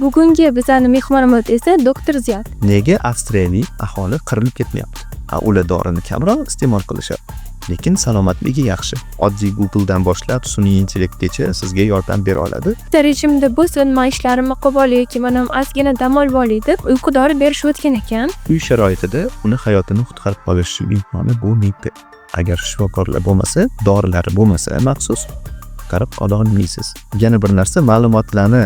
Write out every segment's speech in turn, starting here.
Bugungi bizani mehmonimiz esa doktor Ziyod. Nega avstriyalik aholi qirilib ketmayapti? Ular dorini kamroq iste'mol qilishadi, lekin salomatligi yaxshi. Oddiy Google'dan boshlab sun'iy intellektgacha sizga yordam bera oladi. Rejimda bo'lsin, ishlarimni qilib olay yoki mana ozgina dam olib olay deb uyqu dori berishayotgan ekan. Uy sharoitida uni hayotini qutqarib qolish imkoni bo'lmaydi. Agar shifokorlar bo'lmasa, dorilari bo'lmasa, maxsus qutqarib ola olmaysiz. Yana bir narsa, ma'lumotlarni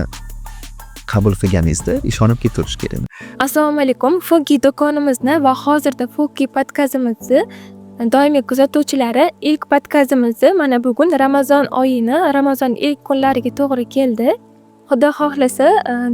qabul qilganingizda ishonib ketirish kerak. Assalomu alaykum. Foggy do'konimizni va hozirda Foggy podkastimizni doimiy kuzatuvchilari, ilk podkastimizni mana bugun Ramazon ilk kunlariga to'g'ri keldi. Xudo xohlasa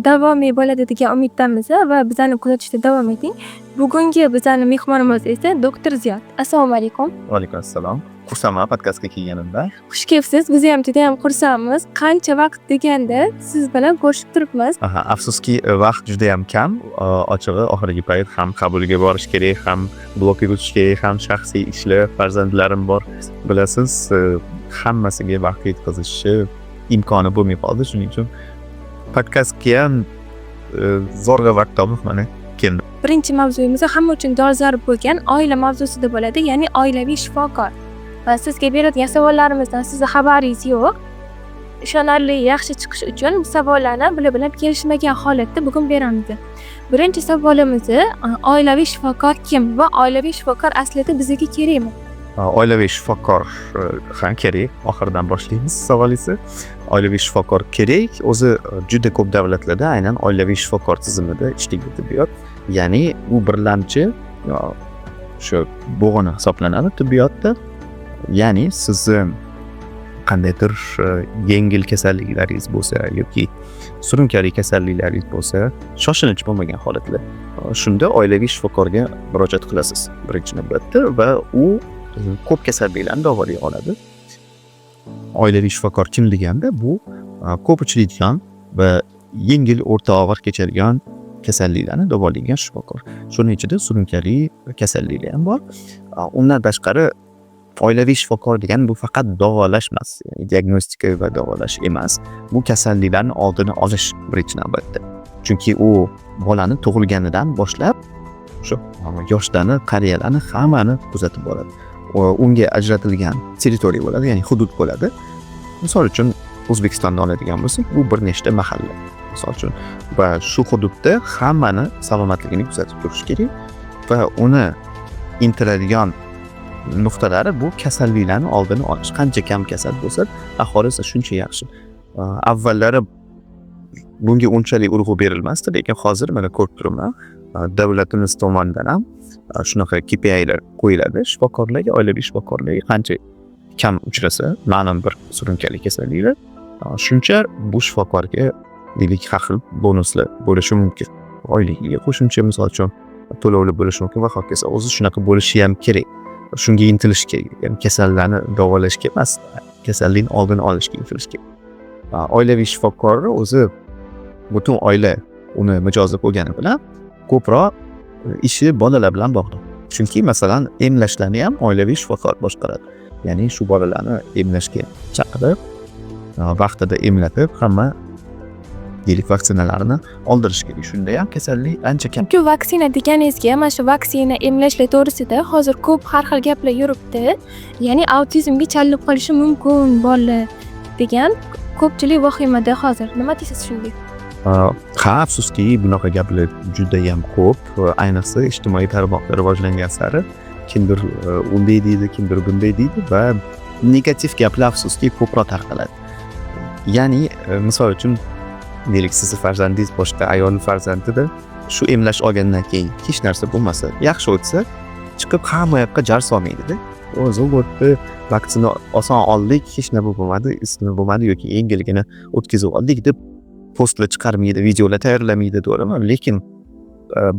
davomiy bo'ladi degan umiddamiz va bizani kuzatishda davom eting. Bugungi bizani mehmonimiz esa doktor Ziyod. Assalomu alaykum. Va alaykum assalom. Xursandman podkastga kelganimdan. Xush kelibsiz. Biz ham juda ham xursandmiz. Qancha vaqt deganda siz bilan ko'rishib turibmiz. Afsuski vaqt juda ham kam. Ochig'i oxirgi payt ham qabulga borish kerak, ham blokga o'tish kerak, ham shaxsiy ishlar, farzandlarim bor. Bilasiz, hammasiga vaqt yetkazishni imkoni bo'lmay qoldi. Shuning uchun podkastga ham zo'rg'a vaqt topib mana keldim. Birinchi mavzuyimiz hamma uchun dolzarb bo'lgan oila mavzusida bo'ladi, ya'ni oilaviy shifokor. Va sizga beradigan savollarimizdan sizning xabaringiz yo'q. Ishonarli, yaxshi chiqish uchun bu savollarni bilib kelishmagan holatda bugun beramiz. Birinchi savolimiz, oilaviy shifokor kim va oilaviy shifokor aslida bizga kerakmi? Oilaviy shifokor ham kerak. Oxiridan boshlaymiz savolingizni. Oilaviy shifokor kerak. O'zi juda ko'p davlatlarda aynan oilaviy shifokor tizimida ishlaydi tibbiyot. Ya'ni u birlamchi shu bo'g'ini hisoblanadi tibbiyotda. Ya'ni sizni qandaydir yengil kasalliklaringiz bo'lsa yoki surunkali kasalliklaringiz bo'lsa, shoshilinch bo'lmagan holatlar, shunda oilaviy shifokorga murojaat qilasiz birinchi navbatda va u ko'p kasalliklarni davolay oladi. Oilaviy shifokor kim deganda, bu ko'p uchraydigan va yengil o'rta og'ir kechadigan kasalliklarni davolaydigan shifokor. Shuning ichida surunkali kasalliklar ham bor. Undan tashqari oilaviy shifokor degan bu faqat davolash emas, diagnostika va davolash emas. Bu kasalliklarning oldini olish birinchi navbatda. Chunki u bolani tug'ilganidan boshlab shu yoshlarni, qariyalarni hammani kuzatib boradi. Unga ajratilgan territoriya bo'ladi, ya'ni hudud bo'ladi. Misol uchun O'zbekistonni oladigan bo'lsak, bu bir nechta mahalla. Misol uchun va shu hududda hammani salomatligini kuzatib turish kerak va uni intiladigan nuqtalari bu kasalliklarni oldini olish. Qancha kam kasal bo'lsa, aholi esa shuncha yaxshi. Avvallari bunga unchalik urg'u berilmasdi, lekin hozir mana ko'rib turibman, davlatimiz tomonidan ham shunaqa KPI'lar qo'yiladi shifokorlarga, oilaviy shifokorlarga qancha kam uchrasa ma'lum bir surunkali kasalliklar, shuncha bu shifokorga deylik har xil bonuslar bo'lishi mumkin. Oyligiga qo'shimcha misol uchun to'lovlar bo'lishi mumkin va hokazo. O'zi shunaqa bo'lishi ham kerak. Shunga intilish kerak. Ya'ni kasallarni davolashga emas, kasallikning oldini olishga intilish kerak. Oilaviy shifokor o'zi butun oila uni mijozi bo'lgani bilan ko'proq ishi bolalar bilan bog'liq. Chunki masalan emlashlarni ham oilaviy shifokor boshqaradi. Ya'ni shu bolalarni emlashga chaqirib, vaqtida emlatib, hamma deylik vaksinalarni oldirish kerak. Shunda ham kasallik ancha kam. Chunki vaksina deganingizga, mana shu vaksina emlashlar to'g'risida hozir ko'p har xil gaplar yuribdi. Ya'ni autizmga chalinib qolishi mumkin bolalar degan ko'pchilik vahimada hozir. Nima deysiz shunga? Afsuski bunaqa gaplar juda ham ko'p. Ayniqsa ijtimoiy tarmoqlar rivojlangan sari kimdir unday deydi, kimdir bunday deydi va negativ gaplar afsuski ko'proq tarqaladi. Ya'ni misol uchun deylik sizni farzandingiz boshqa ayol farzandida shu emlash olgandan keyin hech narsa bo'lmasa, yaxshi o'tsa, chiqib hamma yoqqa jar solmaydi-da. O'zi o'tdi, vaksina oson oldik, hech nima bo'lmadi, ismi bo'lmadi yoki yengilgina o'tkazib oldik deb postlar chiqarmaydi, videolar tayyorlamaydi, to'g'rimi? Lekin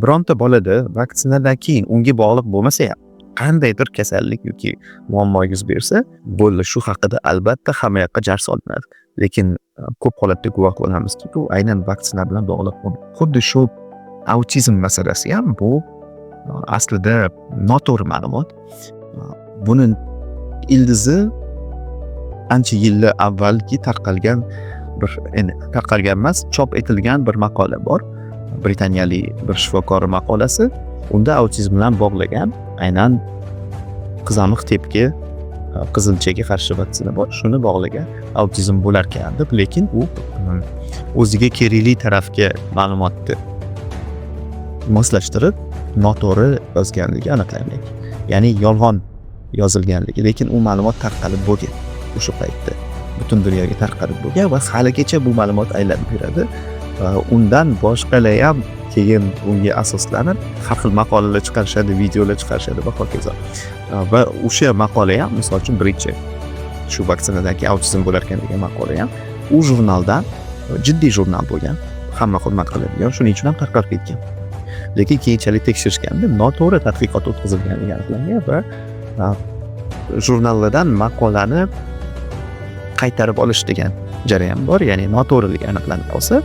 bironta bolada vaksinadan keyin unga bog'liq bo'lmasa ham qandaydir kasallik yoki muammo yuz bersa, bo'ldi shu haqida albatta hamma yoqqa jar solinadi. Lekin ko'p holatda guvoh bo'lamizki, bu aynan vaksina bilan bog'liq bo'lmaydi. Xuddi shu autizm masalasi ham bu aslida noto'g'ri ma'lumot. Buni ildizi ancha yillar avvalgi tarqalgan bir endi tarqalgan emas, chop etilgan bir maqola bor. Britaniyalik bir shifokor maqolasi. Unda autizm bilan bog'lagan aynan qizamiq tepki qizilchaga qarshi vaksina bor. Shuni bog'lagan autizm bo'lar ekan deb, lekin u o'ziga kerakli tarafga ma'lumotni moslashtirib noto'g'ri yozganligi aniqlangan. Ya'ni yolg'on yozilganligi, lekin u ma'lumot tarqalib bo'lgan o'sha paytda. Butun dunyoga tarqalib bo'lgan va haligacha bu ma'lumot aylanib yuradi. Undan boshqalar ham keyin bunga asoslanib har xil maqolalar chiqarishadi, videolar chiqarishadi va hokazo. Va o'sha maqola ham, misol uchun birinchi shu vaksinadagi autizm bo'lar ekan degan maqola ham u jurnaldan, jiddiy jurnal bo'lgan, hamma hurmat qiladigan, shuning uchun ham tarqalib ketgan. Lekin keyinchalik tekshirishganda noto'g'ri tadqiqot o'tkazilganligi aniqlangan va jurnallardan maqolani qaytarib olish degan jarayon bor. Ya'ni noto'g'riligi aniqlanib qolsa,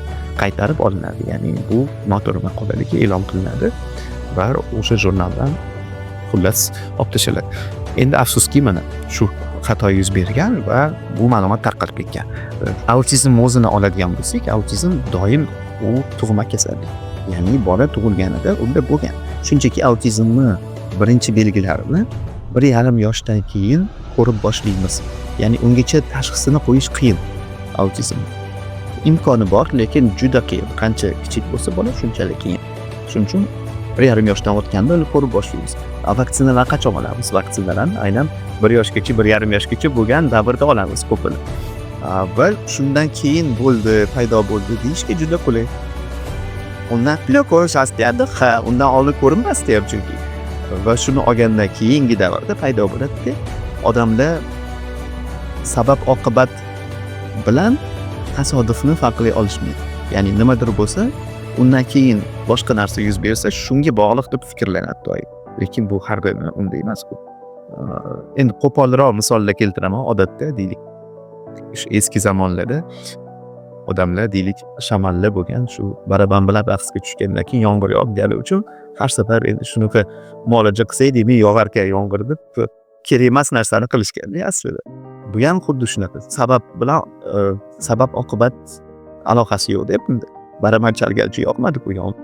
qaytarib olinadi. Ya'ni bu noto'g'ri maqolaligi e'lon qilinadi va o'sha jurnaldan xullas olib tashladi. Endi afsuski mana shu xato yuz bergan va bu ma'lumot tarqalib ketgan. Autizm o'zini oladigan bo'lsak, autizm doim u tug'ma kasallik. Ya'ni bola tug'ilganida unda bo'lgan. Shunchaki autizmni birinchi belgilarini 1,5 yoshdan keyin ko'rib boshlaymiz. Ya'ni ungacha tashxisini qo'yish qiyin autizm. Imkoni bor, lekin juda qiyin. Qancha kichik bo'lsa bola, shunchalik qiyin. Shuning uchun 1,5 yoshdan o'tganda uni ko'rib boshlaymiz. Vaksinalar qachon olamiz? Vaksinalarni aynan 1 yoshgacha, 1,5 yoshgacha bo'lgan davrda olamiz ko'pini. Va shundan keyin bo'ldi, paydo bo'ldi deyishga juda qulay. Undan ko'rishasdi, ha, undan oldin ko'rinmasdi ham chunki. Va shuni olgandan keyingi davrda paydo bo'ladi. Odamda sabab oqibat bilan tasodifni farqlay olishmaydi. Ya'ni nimadir bo'lsa, undan keyin boshqa narsa yuz bersa, shunga bog'liq deb fikrlanadi doim. Lekin bu har doim unday emas bu. Endi qo'polroq misollar keltiraman. Odatda deylik, eski zamonlarda odamlar deylik shamanlar bo'lgan, shu baraban bilan bahsga tushgandan keyin yomg'ir yog'gani uchun har safar endi shunaqa muolaja qilsak, demak yog'ar ekan yomg'ir deb kerak emas narsani qilishgan aslida. Bu ham xuddi shunaqa. Sabab bilan sabab oqibat aloqasi yo'q deb baraban chalgancha yoqmadi bu yomg'ir.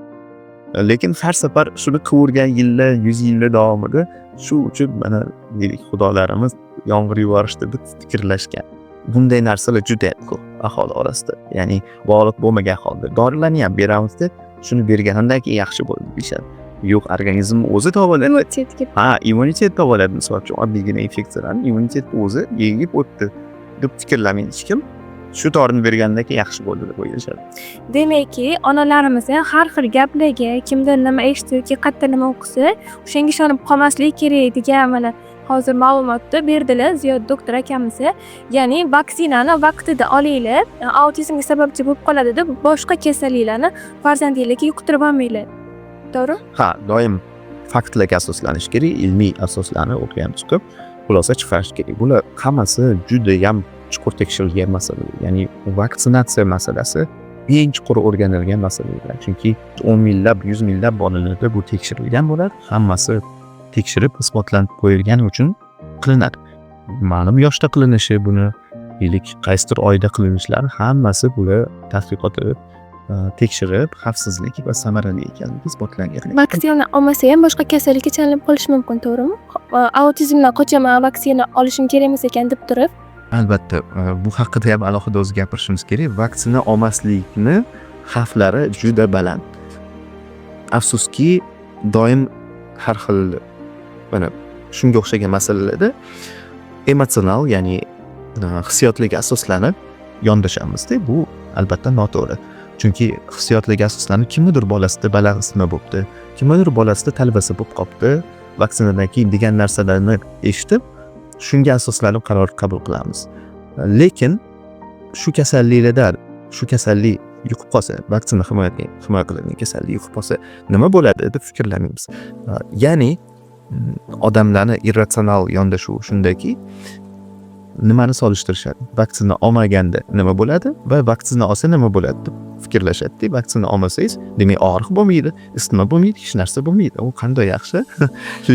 Lekin har safar shuni qilurgan yillar, 100 yillar davomida shu uchun mana deylik xudolarimiz yomg'ir yuborishdi deb fikrlashgan. Bunday narsalar juda ko'p aholi orasida. Ya'ni bog'liq bo'lmagan holda dorilarni ham beramizda, shuni berganimdan keyin yaxshi bo'ldi deyishadi. Yo'q, organizm o'zi to'g'riladi. Immunitet to'g'riladi. Misol uchun oddiygina infeksiyalarni immunitet o'zi yengib o'tdi deb fikrlamaydi hech kim. Shu dorini bergandan keyin yaxshi bo'ldi deb o'ylashadi. Demakki, onalarimiz har xil gaplarga, kimdir nima eshitdi yoki qayerda nima o'qisa, o'shanga ishonib qolmaslik kerak degan mana hozir ma'lumotni berdilar Ziyod doktor akamiz. Ya'ni vaksinani vaqtida olinglar, autizmga sababchi bo'lib qoladi deb boshqa kasalliklarni farzandingizga yuqtirib olmanglar. To'g'ri? Ha, doim faktlarga asoslanish kerak, ilmiy asoslarni o'qib chiqib, xulosa chiqarish kerak. Bular hammasi juda ham chuqur tekshirilgan masala. Ya'ni vaksinatsiya masalasi eng chuqur o'rganilgan masalalar. Chunki 10 minglab, 100 minglab bolalarda bu tekshirilgan bo'ladi. Hammasi tekshirib isbotlanib qo'yilgani uchun qilinadi. Ma'lum yoshda qilinishi, buni deylik qaysidir oyda qilinishlari hammasi bular tadqiqotda tekshirib, xavfsizlik va samarali ekanligi isbotlangan. Vaksina olmasa ham boshqa kasallikka chalinib qolish mumkin, to'g'rimi? Autizmdan qochaman, vaksina olishim kerak emas ekan deb turib. Albatta, bu haqida ham alohida o'zi gapirishimiz kerak. Vaksina olmaslikni xavflari juda baland. Afsuski, doim har xil mana shunga o'xshagan masalalarda emotsional, ya'ni hissiyotlarga asoslanib yondashamiz-da. Bu albatta noto'g'ri. Chunki hissiyotlarga asoslanib kimnidir bolasida balansma bo'libdi, kimnidir bolasida talvasa bo'lib qolibdi, vaksinadan keyin degan narsalarni eshitib, shunga asoslanib qaror qabul qilamiz. Lekin shu kasalliklardan, shu kasallik yuqib qolsa, vaksina himoya qilingan kasallik yuqib qolsa nima bo'ladi deb fikrlamaymiz. Ya'ni odamlarni irratsional yondashuv shundaki, nimani solishtirishadi? Vaksina olmaganda nima bo'ladi va vaksina olsa nima bo'ladi deb fikrlashadi. Vaksina olmasangiz, demak og'riq bo'lmaydi, isitma bo'lmaydi, hech narsa bo'lmaydi. U qanday yaxshi.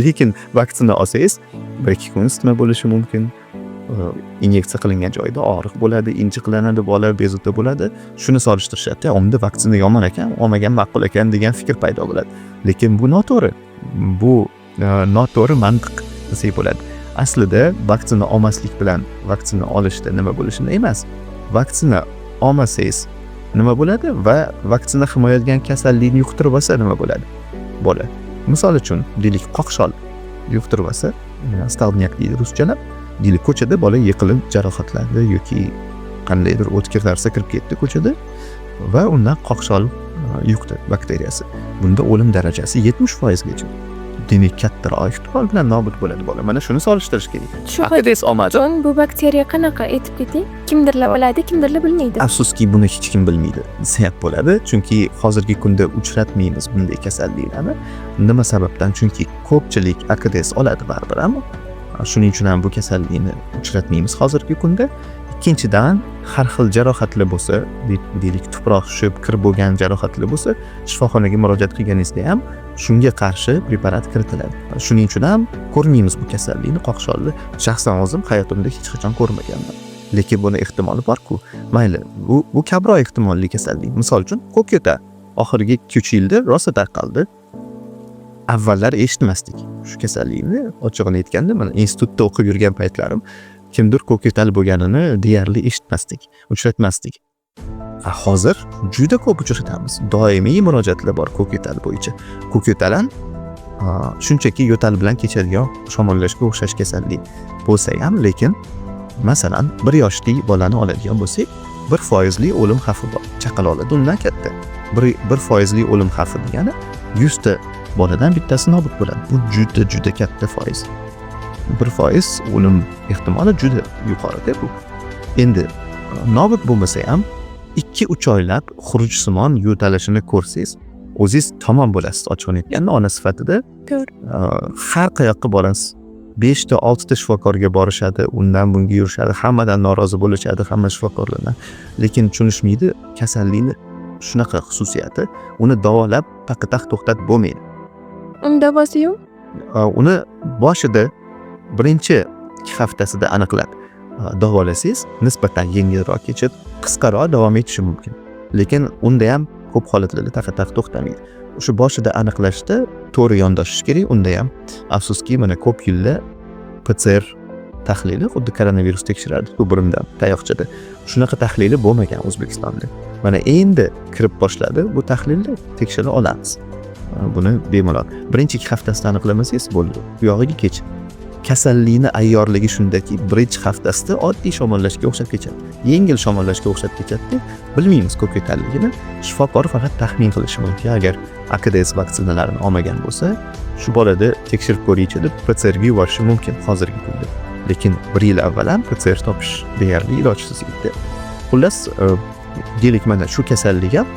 Lekin vaksina olsangiz 1-2 kun isitma bo'lishi mumkin. inyeksiya qilingan joyda og'riq bo'ladi, injiqlanadi, bola bezovta bo'ladi. Shuni solishtirishadi. Unda vaksina yomon ekan, olmagan ma'qul ekan degan fikr paydo bo'ladi. Lekin bu noto'g'ri. Bu noto'g'ri mantiq desak bo'ladi. Aslida vaksina olmaslik bilan vaksina olishda nima bo'lishini emas. Vaksina olmasangiz nima bo'ladi va vaksina himoyalaydigan kasallikni yuqtirib olsa nima bo'ladi? Bola. Misol uchun, deylik qoqshol yuqtirib olsa, stalniyak deydi ruschalab, deylik ko'chada bola yiqilib jarohatlandi yoki qandaydir o'tkir narsa kirib ketdi ko'chada va undan qoqshol yuqdi bakteriyasi. Bunda o'lim darajasi 70% gacha. Demak, kattaroq ehtimol bilan nobud bo'ladi bola. Mana shuni solishtirish kerak. Shu uchun bu bakteriya qanaqa aytib keting? Kimdirlar biladi, kimdirlar bilmaydi. Afsuski buni hech kim bilmaydi desa ham bo'ladi, chunki hozirgi kunda uchratmaymiz bunday kasalliklarni. Nima sababdan? Chunki ko'pchilik AKDS oladi baribir, ammo shuning uchun ham bu kasallikni uchratmaymiz hozirgi kunda. Ikkinchidan, har xil jarohatlar bo'lsa, deylik tuproq tushib, kir bo'lgan jarohatlar bo'lsa, shifoxonaga murojaat qilganingizda ham shunga qarshi preparat kiritiladi. Shuning uchun ham ko'rmaymiz bu kasallikni, qoqsholni. Shaxsan o'zim hayotimda hech qachon ko'rmaganman. Lekin buni ehtimoli bor-ku. Mayli, bu kamroq ehtimolli kasallik. Misol uchun, ko'kyo'ta oxirgi 2-3 yilda rosa tarqaldi. Avvallar eshitmasdik shu kasallikni. Ochig'ini aytganda, men institutda o'qib yurgan paytlarim kimdir ko'kyo'tal bo'lganini deyarli eshitmasdik, uchratmasdik. Hozir juda ko'p uchratamiz. Doimiy murojaatlar bor ko'kyo'tal bo'yicha. Ko'kyo'tal shunchaki yo'tal bilan kechadigan shamollashga o'xshash kasallik bo'lsa ham, lekin masalan 1 yoshli bolani oladigan bo'lsak, 1% o'lim xavfi bor. Chaqaloqlarda undan katta. 1% o'lim xavfi degani 100 ta boladan bittasi nobud bo'ladi. Bu juda katta foiz. 1% o'lim ehtimoli juda yuqorida bu. Endi nobud bo'lmasa ham 2-3 oylab xurujsimon yo'talishini ko'rsangiz, o'zingiz tamom bo'lasiz. Ochig'ini aytganda, ona sifatida har qayoqqa borasiz. 5 ta 6 ta shifokorga borishadi, undan bunga yurishadi, hammadan norozi bo'lishadi, hamma shifokorlardan. Lekin tushunishmaydi, kasallikni shunaqa xususiyati, uni davolab taqataq to'xtatib bo'lmaydi. Uni davosi yo'q? Uni boshida birinchi 2 haftasida aniqlab davolasangiz, nisbatan yengilroq kechib, qisqaroq davom etishi mumkin. Lekin unda ham ko'p holatlarda taqataq to'xtamaydi. O'sha boshida aniqlashda to'g'ri yondashish kerak. Unda ham afsuski mana ko'p yillar PCR tahlili xuddi koronavirus tekshirardi ko'pirimdan tayoqchada. Shunaqa tahlili bo'lmagan O'zbekistonda. Mana endi kirib boshladi, bu tahlilni tekshira olamiz. Buni bemalol birinchi 2 haftasida aniqlamasangiz bo'ldi. Bu yog'iga kech. Kasallikni ayyorligi shundaki, birinchi haftasida oddiy shamollashga o'xshab kechadi. Yengil shamollashga o'xshab kechadi. Bilmaymiz ko'kyo'talligini. Shifokor faqat taxmin qilishi mumkin. Agar AKDS vaksinalarini olmagan bo'lsa, shu bolada tekshirib ko'raychi deb PCR ga yuborishi mumkin hozirgi kunda. Lekin 1 yil avval ham PCR topish deyarli ilojsiz edi. Xullas, deylik mana shu kasallik ham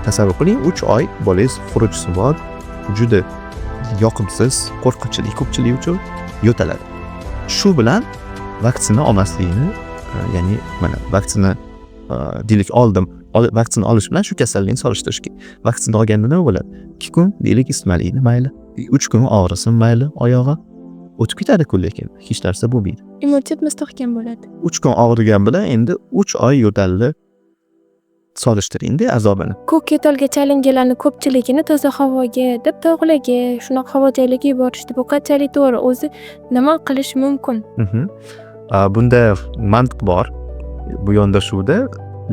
tasavvur qiling, 3 oy bolangiz xurujsimon, juda yoqimsiz, qo'rqinchli ko'pchilik uchun yo'taladi. Shu bilan vaksina olmaslikni, ya'ni mana vaksina deylik oldim, vaksina olish bilan shu kasallikni solishtirish kerak. Vaksina olganda nima bo'ladi? 2 kun deylik isitmalikni mayli, 3 kun og'risin mayli oyog'i, o'tib ketadi-ku, lekin hech narsa bo'lmaydi. Immunitet mustahkam bo'ladi. 3 kun og'rigan bilan endi 3 oy yo'talni solishtiringda azobini. Ko'kyo'talga chalinganlarni ko'pchiligini toza havoga deb tog'larga, shunaqa havo joylarga yuborishdi. Bu qanchalik to'g'ri? O'zi nima qilish mumkin? Bunda mantiq bor bu yondashuvda,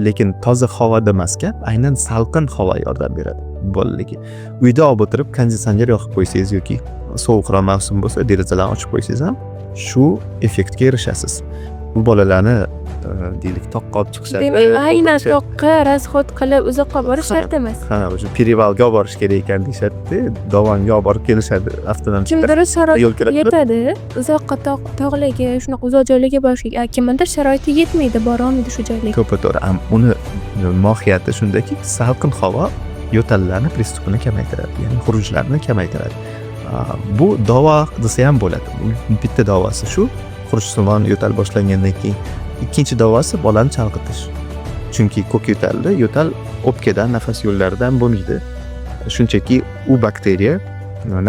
lekin toza havoda emasga, aynan salqin havo yordam beradi bolalarga. Uyda olib o'tirib konditsioner yoqib qo'ysangiz yoki sovuqroq mavsum bo'lsa, derazalarni ochib qo'ysangiz ham shu effektga erishasiz. Bu bolalarni deylik toqqa olib chiqishadi. Demak, aynan toqqa rasxod qilib uzoqqa borish shart emas. O'sha perivalga olib borish kerak ekan deyshadi. Dovonga olib borib kelishadi avtonomda. Kimdir sharoit yetadi, uzoqqa tog'larga, shunaqa uzoq joylarga borishga, kimdir sharoiti yetmaydi, bora olmaydi shu joylarga. To'ppa-to'g'ri. Uni mohiyati shundaki, salqin havo yo'tallarni pristupini kamaytiradi, ya'ni xurujlarni kamaytiradi. Bu davo desa ham bo'ladi. Bitta davosi shu, xurujsimon yo'tal boshlangandan keyin. Ikkinchi davosi bolani chalg'itish. Chunki ko'kyo'talda yo'tal o'pkadan, nafas yo'llaridan bo'lmaydi. Shunchaki u bakteriya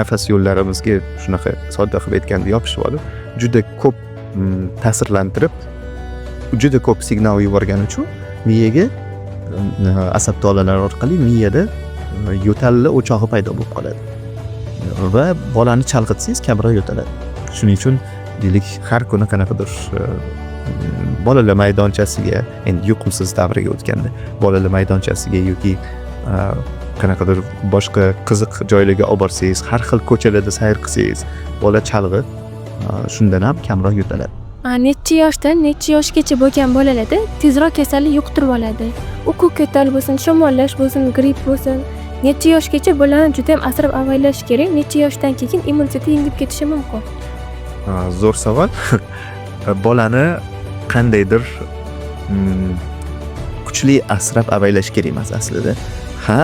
nafas yo'llarimizga shunaqa sodda qilib aytganda yopishib olib, juda ko'p ta'sirlantirib juda ko'p signal yuborgani uchun miyaga asab tolalari orqali miyada yo'talli o'chog'i paydo bo'lib qoladi va bolani chalg'itsangiz kamroq yo'taladi. Shuning uchun deylik har kuni qanaqadir bolalar maydonchasiga, endi yuqumsiz davriga o'tganda bolalar maydonchasiga yoki qanaqadir boshqa qiziq joylarga olib borsangiz, har xil ko'chalarda sayr qilsangiz, bola chalg'i shundan ham kamroq yo'taladi. Necha yoshdan necha yoshgacha bo'lgan bolalarda tezroq kasallik yuqtirib oladi. U ko'kyo'tal bo'lsin, shamollash bo'lsin, gripp bo'lsin, necha yoshgacha bolani juda ham asrab avaylash kerak. Necha yoshdan keyin immuniteti yengib ketishi mumkin? Zo'r savol. Bolani qandaydir kuchli asrab avaylash kerak emas aslida. Ha,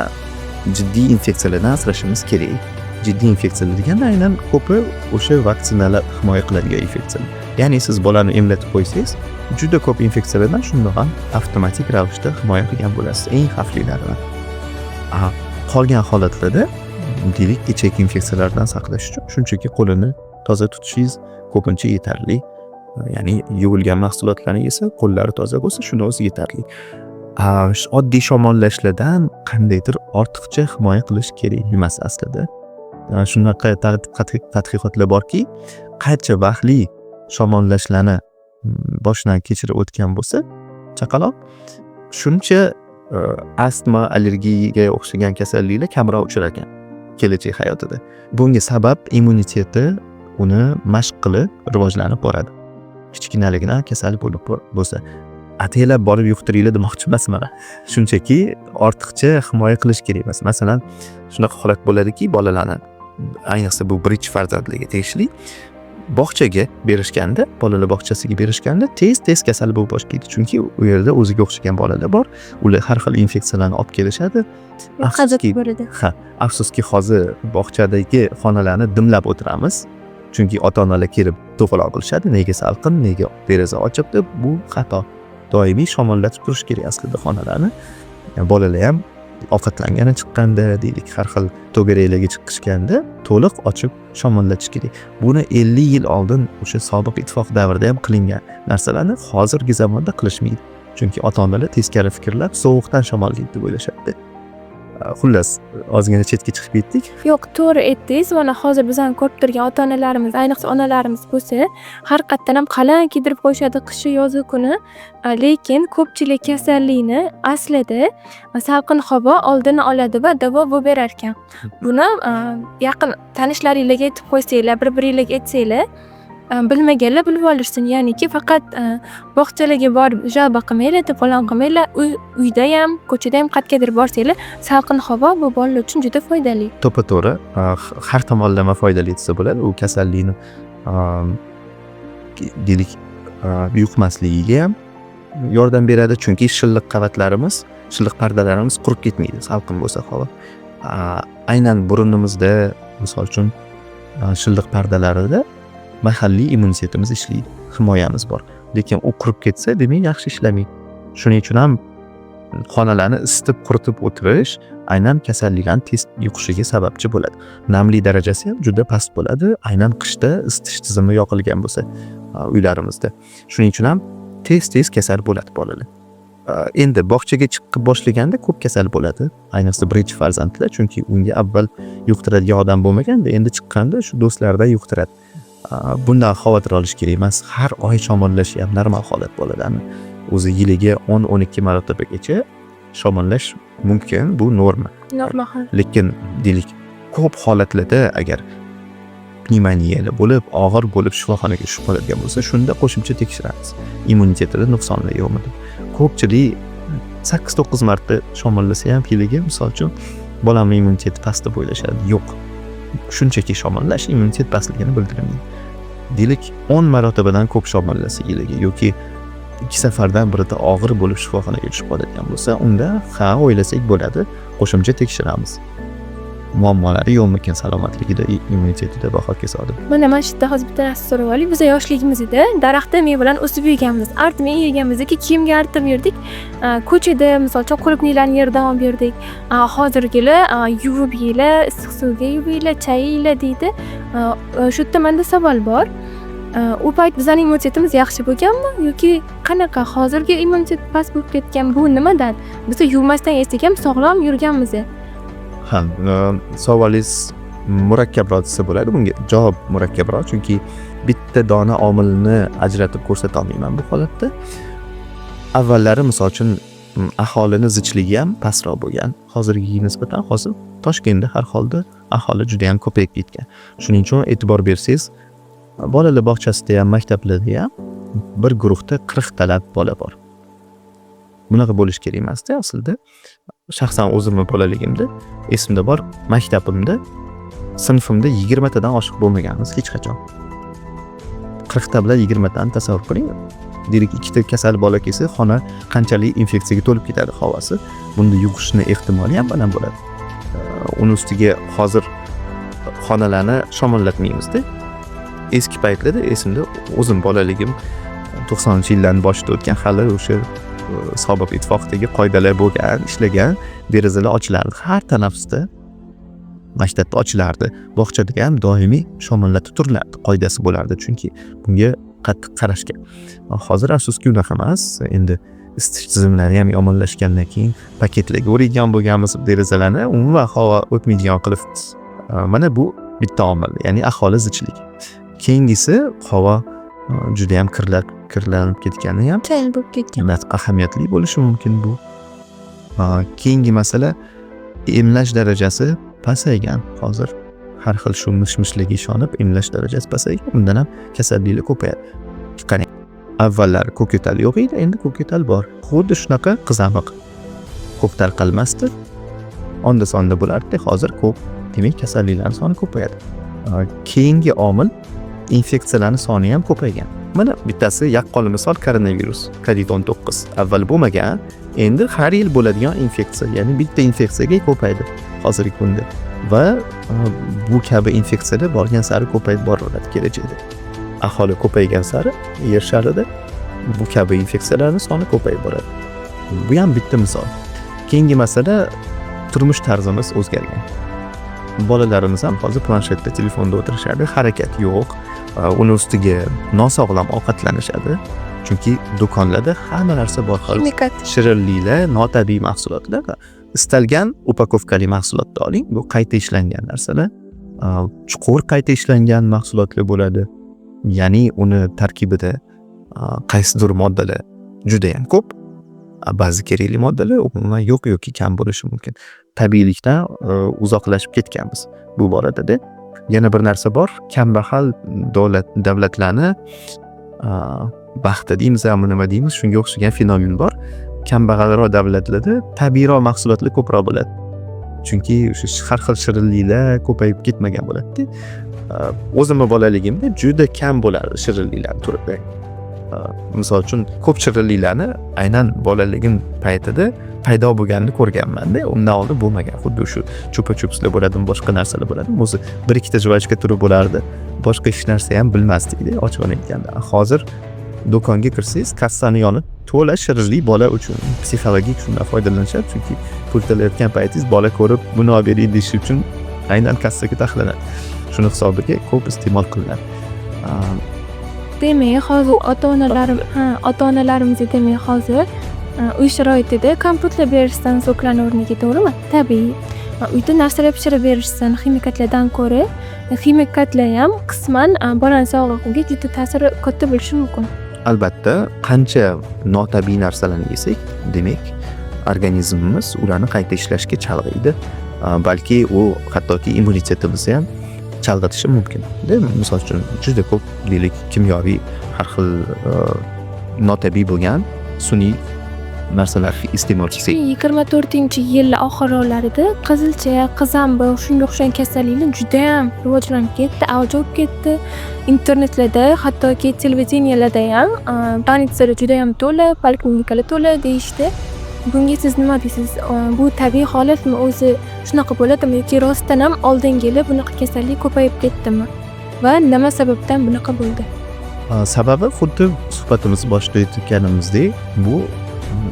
jiddiy infeksiyalardan asrashimiz kerak. Jiddiy infeksiyalar deganda aynan ko'pi o'sha vaksinalar himoya qiladigan infeksiyalar. Ya'ni siz bolani emlatib qo'ysangiz, juda ko'p infeksiyalardan shundoq ham avtomatik ravishda himoya qilgan bo'lasiz, eng xavflilaridan. Qolgan holatlarda deylik ichak infeksiyalardan saqlash uchun shunchaki qo'lini toza tutishingiz ko'pincha yetarli. Ya'ni yuvilgan mahsulotlarni yesa, qo'llari toza bo'lsa, shundan o'zi yetarli. Oddiy shamollashlardan qandaydir ortiqcha himoya qilish kerak emas aslida. Shunaqa tadqiqotlar borki, qancha vaqtli shamollashlarni boshdan kechirib o'tgan bo'lsa, chaqaloq shuncha astma, allergiyaga o'xshagan kasalliklar kamroq uchrar ekan kelajak hayotida. Bunga sabab immuniteti uni mashq qilib rivojlanib boradi. Kichkinaligidan kasal bo'lib bo'lsa, ataylab borib yuqtiringlar demoqchi emasman. Shunchaki ortiqcha himoya qilish kerak emas. Masalan, shunaqa holat bo'ladiki, bolalarni ayniqsa bu birinchi farzandlarga tegishli bog'chaga berishganda, bolalar bog'chasiga berishganda tez kasal bo'lib boshlaydi. Chunki u yerda o'ziga o'xshagan bolalar bor. Ular har xil infeksiyalarni olib kelishadi. Afsuski hozir bog'chadagi xonalarni dimlab o'tiramiz. Chunki ota-onalar kelib to'g'riq qilishadi. Nega salqin, nega deraza ochiq deb, bu xato. Doimiy shamollatib turish kerak aslida xonalarni. Bolalar ham ovqatlangani chiqqanda, deylik, har xil to'garaklarga chiqishganda to'liq ochib shamollatish kerak. Buni 50 yil oldin o'sha sobiq ittifoq davrida ham qilingan narsalarni hozirgi zamonda qilishmaydi. Chunki ota-onalar teskari fikrlab sovuqdan shamollaydi deb o'ylashadi. Xullas, ozgina chetga chiqib ketdik. Yo'q, to'g'ri aytdingiz. Mana hozir bizani ko'rib turgan ota-onalarimiz, ayniqsa onalarimiz bo'lsa, har qatdan ham qalin kiydirib qo'yishadi qishi yozi kuni. Lekin ko'pchilik kasallikni aslida salqin havo oldini oladi va davo bo'lib berar ekan. Buni yaqin tanishlaringizga aytib qo'ysanglar, bir-biringizga aytsanglar, bilmaganlar bilib olishsin. Ya'niki faqat bog'chalarga borib jalba qilmanglar, to'polon qilmanglar. Uyda ham, ko'chada ham qayergadir borsanglar, salqin havo bu bolalar uchun juda foydali. To'g'ri, har tomonlama foydali desa bo'ladi. U kasallikni deylik yuqmasligiga ham yordam beradi, chunki shilliq qavatlarimiz, shilliq pardalarimiz qurib ketmaydi salqin bo'lsa havo. Aynan burnimizda, misol uchun, shilliq pardalarida mahalliy immunitetimiz ishlaydi, himoyamiz bor. Lekin u qurib ketsa, demak yaxshi ishlamaydi. Shuning uchun ham xonalarni isitib, quritib o'tirish aynan kasalliklarning tez yuqishiga sababchi bo'ladi. Namlik darajasi ham juda past bo'ladi, aynan qishda isitish tizimi yoqilgan bo'lsa uylarimizda. Shuning uchun ham tez kasal bo'ladi bolalar. Endi bog'chaga chiqib boshlaganda ko'p kasal bo'ladi, ayniqsa birinchi farzandlar, chunki unga avval yuqtiradigan odam bo'lmaganda, endi chiqqanda shu do'stlardan yuqtiradi. Bundan xavotir olish kerak emas. Har oy shamollash ham normal holat bolalarni. O'zi yiliga 10-12 marotibagacha shamollash mumkin, bu norma. Normal. Lekin deylik, ko'p holatlarda agar pnevmoniyalar bo'lib, og'ir bo'lib shifoxonaga tushib qoladigan bo'lsa, shunda qo'shimcha tekshiramiz. Immunitetida nuqsonlar yo'qmi deb. Ko'pchilik 8-9 marta shamollasa ham yiliga, misol uchun, bolamning immuniteti past deb o'ylashadi. Yo'q. Shunchaki shamollash immunitet pastligini bildirmaydi. Deylik, 10 marotabadan ko'p shamollasa yiliga yoki 2 safardan birida og'ir bo'lib shifoxonaga tushib qoladigan bo'lsa, unda o'ylasak bo'ladi, qo'shimcha tekshiramiz. Muammolari yo'qmikan salomatligida, immunitetida va hokazoda. Mana shu yerda hozir bitta narsa so'rab olaylik. Biz yoshligimizda daraxtda mevalarni o'sib yeganmiz. Artmay yeganmizdiki, kiyimga artib yurdik. Ko'chada, misol uchun, qulupniylarni yerdan olib yurdik. Hozirgilar yuvib yeylar, issiq suvga yuvib yeylar, chayinglar deydi. Shu yerda menda savol bor. u payt bizning immunitetimiz yaxshi bo'lganmi yoki qanaqa? Hozirgi immunitet past bo'lib ketgan bu nimadan? Biz yuvmasdan yesak ham sog'lom yurganmiz. Ha, savolingiz murakkabroq desa bo'ladi. Bunga javob murakkabroq, chunki bitta dona omilni ajratib ko'rsata olmayman bu holatda. Avvallari misol uchun aholini zichligi ham pastroq bo'lgan. Hozirgiga nisbatan hozir Toshkentda har holda aholi juda ham ko'payib ketgan. Shuning uchun e'tibor bersangiz, bolalar bog'chasida ham, maktablarda ham bir guruhda 40 talab bola bor. Bunaqa bo'lish kerak emas-da aslida. Shaxsan o'zimning bolaligimda esimda bor, maktabimda sinfimda 20 tadan oshiq bo'lmaganmiz hech qachon. 40 ta bilan 20 tani tasavvur qiling. Deylik, ikkita kasal bola kelsa, xona qanchalik infeksiyaga to'lib ketadi havosi. Bunda yuqishni ehtimoli ham baland bo'ladi. Uni ustiga hozir xonalarni shamollatmaymiz-da. Eski paytlarda esimda o'zim bolaligim 90-yillarning boshida o'tgan hali o'sha sobiq ittifoqdagi qoidalar bo'lgan, ishlagan, derazalar ochilardi. Har tanaffusda maktabda ochilardi. Bog'chada ham doimiy shamollatib turilardi, qoidasi bo'lardi, chunki bunga qattiq qarashgan. Hozir afsuski unaqa emas. Endi isitish tizimlari ham yomonlashgandan keyin paketlarga o'raydigan bo'lganmiz derazalarni, umuman havo o'tmaydigan qilib. Mana bu bitta omil, ya'ni aholi zichlik. Keyingisi havo juda ham kirlanib ketgani ham Tayyor bo'lib ketgan. ahamiyatli bo'lishi mumkin bu. Keyingi masala emlash darajasi pasaygan. Hozir har xil shu mish-mishlarga ishonib emlash darajasi pasaygan. Bundan ham kasalliklar ko'payadi. Qarang, avvallar ko'k-yo'tal yo'q edi, endi ko'k-yo'tal bor. Xuddi shunaqa qizamiq ko'p tarqalmasdi. Onda-sonda bo'lardi, hozir ko'p. Demak, kasalliklar soni ko'payadi. Keyingi omil infeksiyalarning soni ham ko'paygan. Mana bittasi yaqqol misol koronavirus, COVID-19. Avval bo'lmagan, endi har yil bo'ladigan infeksiya, ya'ni bitta infeksiyaga ko'paydi hozirgi kunda. Va bu kabi infeksiyalar borgan sari ko'payib boraveradi kelajakda. Aholi ko'paygan sari yer sharida bu kabi infeksiyalarning soni ko'payib boradi. Bu ham bitta misol. Keyingi masala turmush tarzimiz o'zgargan. Bolalarimiz ham hozir planshetda, telefonda o'tirishadi, harakat yo'q. Uni ustiga nosog'lom ovqatlanishadi. Chunki do'konlarda hamma narsa bor xil. Shirinliklar, notabiiy mahsulotlar, istalgan upakovkali mahsulotni oling. Bu qayta ishlangan narsalar. Chuqur qayta ishlangan mahsulotlar bo'ladi. Ya'ni uni tarkibida qaysidir moddalar juda ham ko'p. Ba'zi kerakli moddalar umuman yo'q yoki kam bo'lishi mumkin. Tabiiylikdan uzoqlashib ketganmiz bu borada. Yana bir narsa bor, kambag'al davlatlarni baxti deymiz, ammo nima deymiz, shunga o'xshagan fenomen bor. Kambag'alroq davlatlarda tabiiyroq mahsulotlar ko'proq bo'ladi. Chunki o'sha har xil shirinliklar ko'payib ketmagan bo'ladi. O'zimning bolaligimda juda kam bo'lardi shirinliklar turibdi. Misol uchun ko'p shirinliklarni aynan bolaligim paytida paydo bo'lganini ko'rganman-da. Undan oldin bo'lmagan. Xuddi shu chupa-chupslar bo'ladi, boshqa narsalar bo'ladi. O'zi bir ikkita juvachka turib bo'lardi. Boshqa hech narsa ham bilmasdik-da, ochig'ini aytganda. Hozir do'konga kirsangiz, kassani yonib to'la shirinlik bola uchun psixologik shundan foydalanishadi, chunki pul to'layotgan paytingiz bola ko'rib, buni olib bering deyish uchun aynan kassaga taxlanadi. Shuni hisobiga ko'p iste'mol qilinadi. Demak, hozir ota-onalarimiz demak hozir uy sharoitida kompyuter berishdan so'klanavermagan, to'g'rimi? Tabiiy. Uyda narsalar pishirib berishdan ximikatlardan ko'ra, ximikatlar ham qisman bolaning sog'lig'iga juda ta'siri katta bo'lishi mumkin. Albatta, qancha notabiiy narsalarni yesak, demak, organizmimiz ularni qayta ishlashga chalg'iydi. Balki u hattoki immunitetimizni ham chalg'itishi mumkin. Misol uchun juda ko'p deylik kimyoviy har xil notabiiy bo'lgan sun'iy narsalar iste'mol qilsak. 24-yil oxirlarida qizilcha, qizambiq, shunga o'xshagan kasalliklar juda ham rivojlanib ketdi, avj olib ketdi. Internetlarda, hattoki televideniyalarda ham больницаlar juda ham to'la, poliklinikalar to'la deyishdi. Bunga siz nima deysiz? Bu tabiiy holatmi? O'zi shunaqa bo'ladimi yoki rostdan ham oldingi yili bunaqa kasallik ko'payib ketdimi? Va nima sababdan bunaqa bo'ldi? Sababi xuddi suhbatimiz boshida aytganimizdek, bu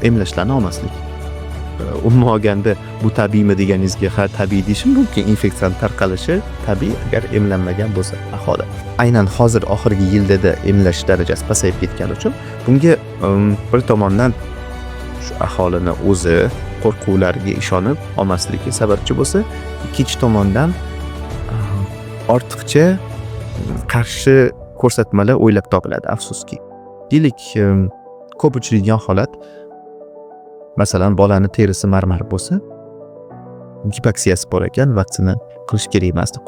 emlashlarni olmaslik. umuman olganda bu tabiiymi deganingizga ha tabiiy deyishim mumkin. Infeksiyani tarqalishi tabiiy agar emlanmagan bo'lsa aholi. Aynan hozir oxirgi yilda emlash darajasi pasayib ketgani uchun bunga bir tomondan shu aholini o'zi qo'rquvlariga ishonib olmasligi sababchi bo'lsa, ikkinchi tomondan ortiqcha qarshi ko'rsatmalar o'ylab topiladi, afsuski. Deylik, ko'p uchraydigan holat, masalan, bolani terisi marmar bo'lsa, gipoksiyasi bor ekan, vaksina qilish kerak emas deb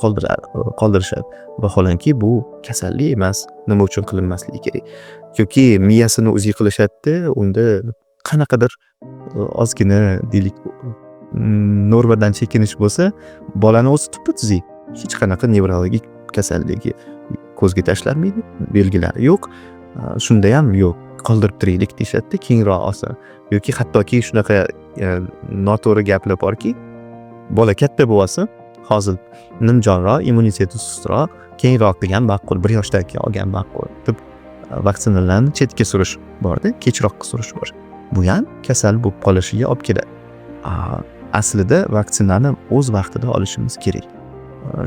qoldirishadi. Vaholanki bu kasallik emas, nima uchun qilinmasligi kerak? Yoki miyasini o'zi qilishadi, unda qanaqadir ozgina deylik normadan chekinish bo'lsa, bolani o'zi tuppa-tuzuk, hech qanaqa nevrologik kasalligi ko'zga tashlanmaydi, belgilari yo'q. Shunda ham yo'q, qoldirib turaylik deyshadi, keyinroq olsa. Yoki hattoki shunaqa noto'g'ri gaplar borki, bola katta bo'lsa, hozir nimjonroq, immuniteti sustroq, keyinroq qilgan ma'qul, 1 yoshdan olgan ma'qul deb vaksinalarni chetga surish borda, kechroq surish bor. Bu ham kasal bo'lib qolishiga olib keladi. Aslida vaksinani o'z vaqtida olishimiz kerak.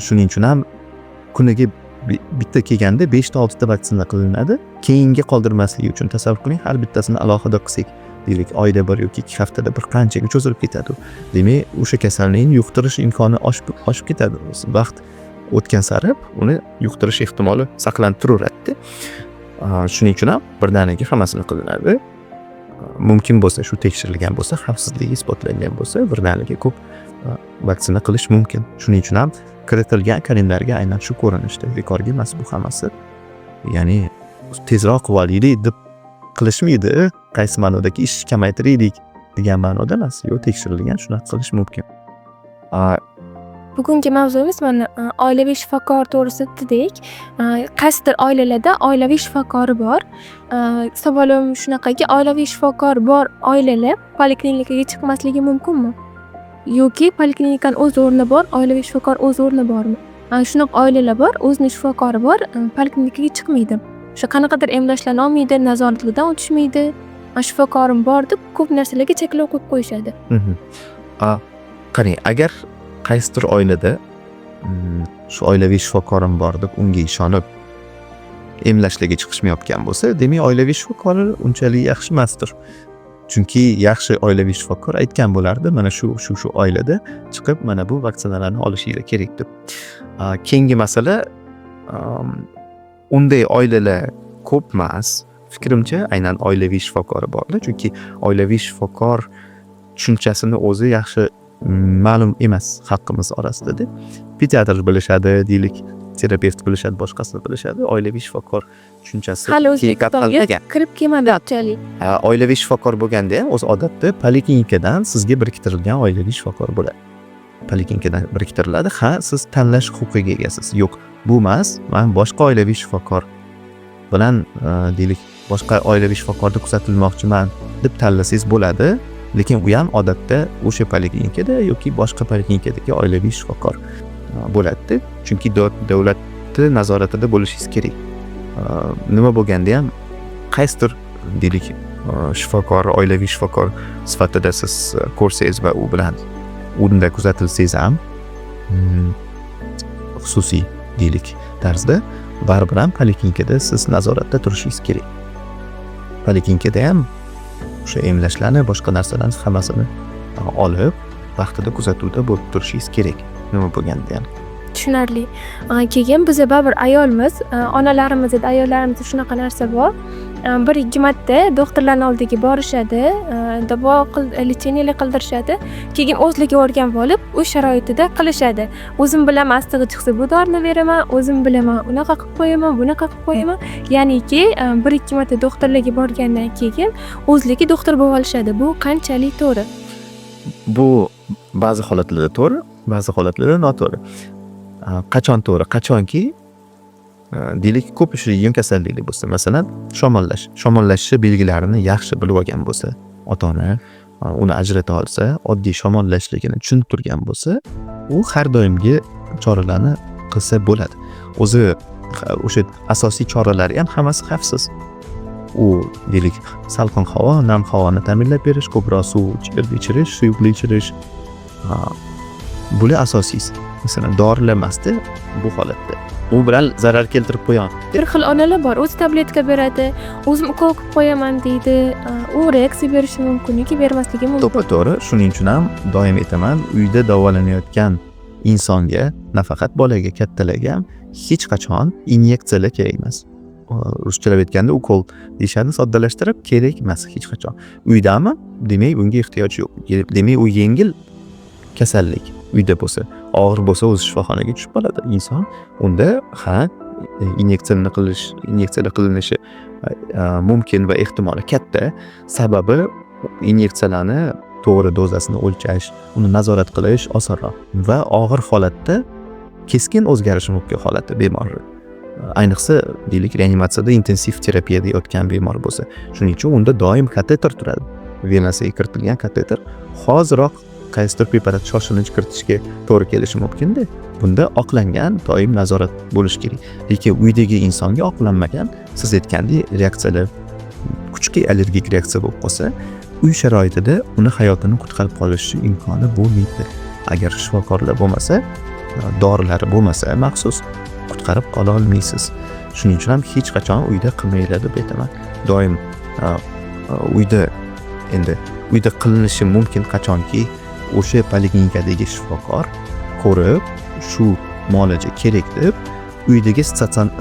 Shuning uchun ham kuniga bitta kelganda 5-6 ta vaksina qilinadi. Keyinga qoldirmaslik uchun tasavvur qiling, har bittasini alohida qilsak, deylik oyda 1 yoki 2 haftada bir qanchaga cho'zilib ketadi. Demak, o'sha kasallikni yuqtirish imkoni oshib ketadi. Vaqt o'tgan sari uni yuqtirish ehtimoli saqlanib turaveradi. Shuning uchun ham birdaniga hammasini qilinadi. Mumkin bo'lsa, shu tekshirilgan bo'lsa, xavfsizligi isbotlangan bo'lsa, birdaniga ko'p vaksina qilish mumkin. Shuning uchun ham kiritilgan kalendarga aynan shu ko'rinishda, bekorga emas bu hammasi. Ya'ni tezroq qilib olaylik deb qilishmaydi, qaysi ma'nodagi ish kamaytiraylik degan ma'noda emas. Yo'q, tekshirilgan shunaqa qilish mumkin. Bugungi mavzuimiz mana oilaviy shifokor to'g'risida dedik. Qaysidir oilalarda oilaviy shifokori bor. Savolim shunaqaki, oilaviy shifokor bor oilalar poliklinikaga chiqmasligi mumkinmi? Yoki poliklinikaning o'z o'rni bor, oilaviy shifokor o'z o'rni bormi? Shunaqa oilalar bor, o'zining shifokori bor, poliklinikaga chiqmaydi. O'sha qanaqadir emlashlarni olmaydi, nazoratdan o'tishmaydi. Shifokorim bor deb ko'p narsalarga cheklov qo'yib qo'yishadi. Qarang, agar qaysidir oilada shu oilaviy shifokorim bor deb unga ishonib emlashlarga chiqishmayotgan bo'lsa, demak oilaviy shifokor unchalik yaxshi emasdir. Chunki yaxshi oilaviy shifokor aytgan bo'lardi, mana shu oilada chiqib mana bu vaksinalarni olishinglar kerak deb. Keyingi masala, unday oilalar ko'p emas. Fikrimcha aynan oilaviy shifokori borlar, chunki oilaviy shifokor tushunchasini o'zi yaxshi ma'lum emas xalqimiz orasida. Pediatr bilishadi, deylik, terapevt bilishadi, boshqasini bilishadi. Oilaviy shifokor tushunchasi hali O'zbekistonga kirib kelmadi unchalik. Oilaviy shifokor bo'lganda ham o'z odatda poliklinikadan sizga biriktirilgan oilaviy shifokor bo'ladi. Poliklinikadan biriktiriladi. Ha, siz tanlash huquqiga egasiz. Yo'q, bu emas. Men boshqa oilaviy shifokor bilan deylik, boshqa oilaviy shifokorda kuzatilmoqchiman deb tanlasangiz bo'ladi. Lekin u ham odatda o'sha poliklinikada yoki boshqa poliklinikadagi oilaviy shifokor bo'ladi. Chunki davlatning nazoratida bo'lishingiz kerak. Nima bo'lganda ham qaysidir deylik shifokor, oilaviy shifokor sifatida siz ko'rsangiz va u bilan unda kuzatilsangiz ham xususiy deylik tarzda baribir ham poliklinikada siz nazoratda turishingiz kerak. Poliklinikada ham o'sha emlashlarni, boshqa narsalarni hammasini olib, vaqtida kuzatuvda bo'lib turishingiz kerak. Nima bo'lganda ham. Tushunarli. Keyin biz baribir ayolmiz, onalarimizda, ayollarimizda shunaqa narsa bor. 1-2 marta doktorlarning oldiga borishadi, davo lecheniyalar qildirishadi. Keyin o'zligi o'rganib olib, o'z sharoitida qilishadi. O'zim bilaman, astig'i chiqsa bu dorini beraman, o'zim bilaman, unaqa qilib qo'yaman, bunaqa qilib qo'yaman. Ya'niki 1-2 marta doktorlarga borgandan keyin o'zligi doktor bo'lib olishadi. Bu qanchalik to'g'ri? Bu ba'zi holatlarda to'g'ri, ba'zi holatlarda noto'g'ri. Qachon to'g'ri? Qachonki deylik ko'p uchraydigan kasalliklar bo'lsa, masalan, shamollashni belgilarini yaxshi bilib olgan bo'lsa, ota-ona uni ajrata olsa, oddiy shamollashligini tushunib turgan bo'lsa, u har doimgi choralarni qilsa bo'ladi. O'zi o'sha asosiy choralari ham hammasi xavfsiz. u deylik salqin havo, nam havoni ta'minlab berish, ko'proq suv ichirish, suyuqlik ichirish. Bular asosiysi. Masalan, dorilar emasda bu holatda. U bilan zarar keltirib qo'yadi. Bir xil onalar bor, o'zi tabletka beradi, o'zim ukol qilib qo'yaman deydi. U reaksiya berishi mumkin yoki bermasligi mumkin. To'g'ri, shuning uchun ham doim aytaman, uyda davolanayotgan insonga, nafaqat bolaga, kattalarga ham hech qachon inyeksiyalar kerak emas. Ruschalab aytganda ukol deyishadi, soddalashtirib, kerak emas hech qachon. Uydami? Demak, bunga ehtiyoj yo'q. Demak, u yengil kasallik uyda bo'lsa, og'ir bo'lsa o'zi shifoxonaga tushib qoladi inson. Unda inyeksiyalar qilinishi mumkin va ehtimoli katta. Sababi inyeksiyalarni to'g'ri dozasini o'lchash, uni nazorat qilish osonroq va og'ir holatda keskin o'zgarishi mumkin holati bemorni. Ayniqsa, deylik, reanimatsiyada intensiv terapiyada yotgan bemor bo'lsa, shuning uchun unda doim kateter turadi. Venasiga kiritilgan kateter hoziroq qaysidir preparat shoshilinch kiritishga to'g'ri kelishi mumkin-da. Bunda oqlangan doim nazorat bo'lishi kerak. Lekin uydagi insonga oqlanmagan, siz aytgandek, reaksiyalar, kuchli allergik reaksiya bo'lib qolsa, uy sharoitida uni hayotini qutqarib qolish imkoni bo'lmaydi. Agar shifokorlar bo'lmasa, dorilari bo'lmasa, maxsus qutqarib qola olmaysiz. Shuning uchun ham hech qachon uyda qilmanglar deb aytaman. Doim uyda qilinishi mumkin qachonki o'sha poliklinikadagi shifokor ko'rib, shu muolaja kerak deb uydagi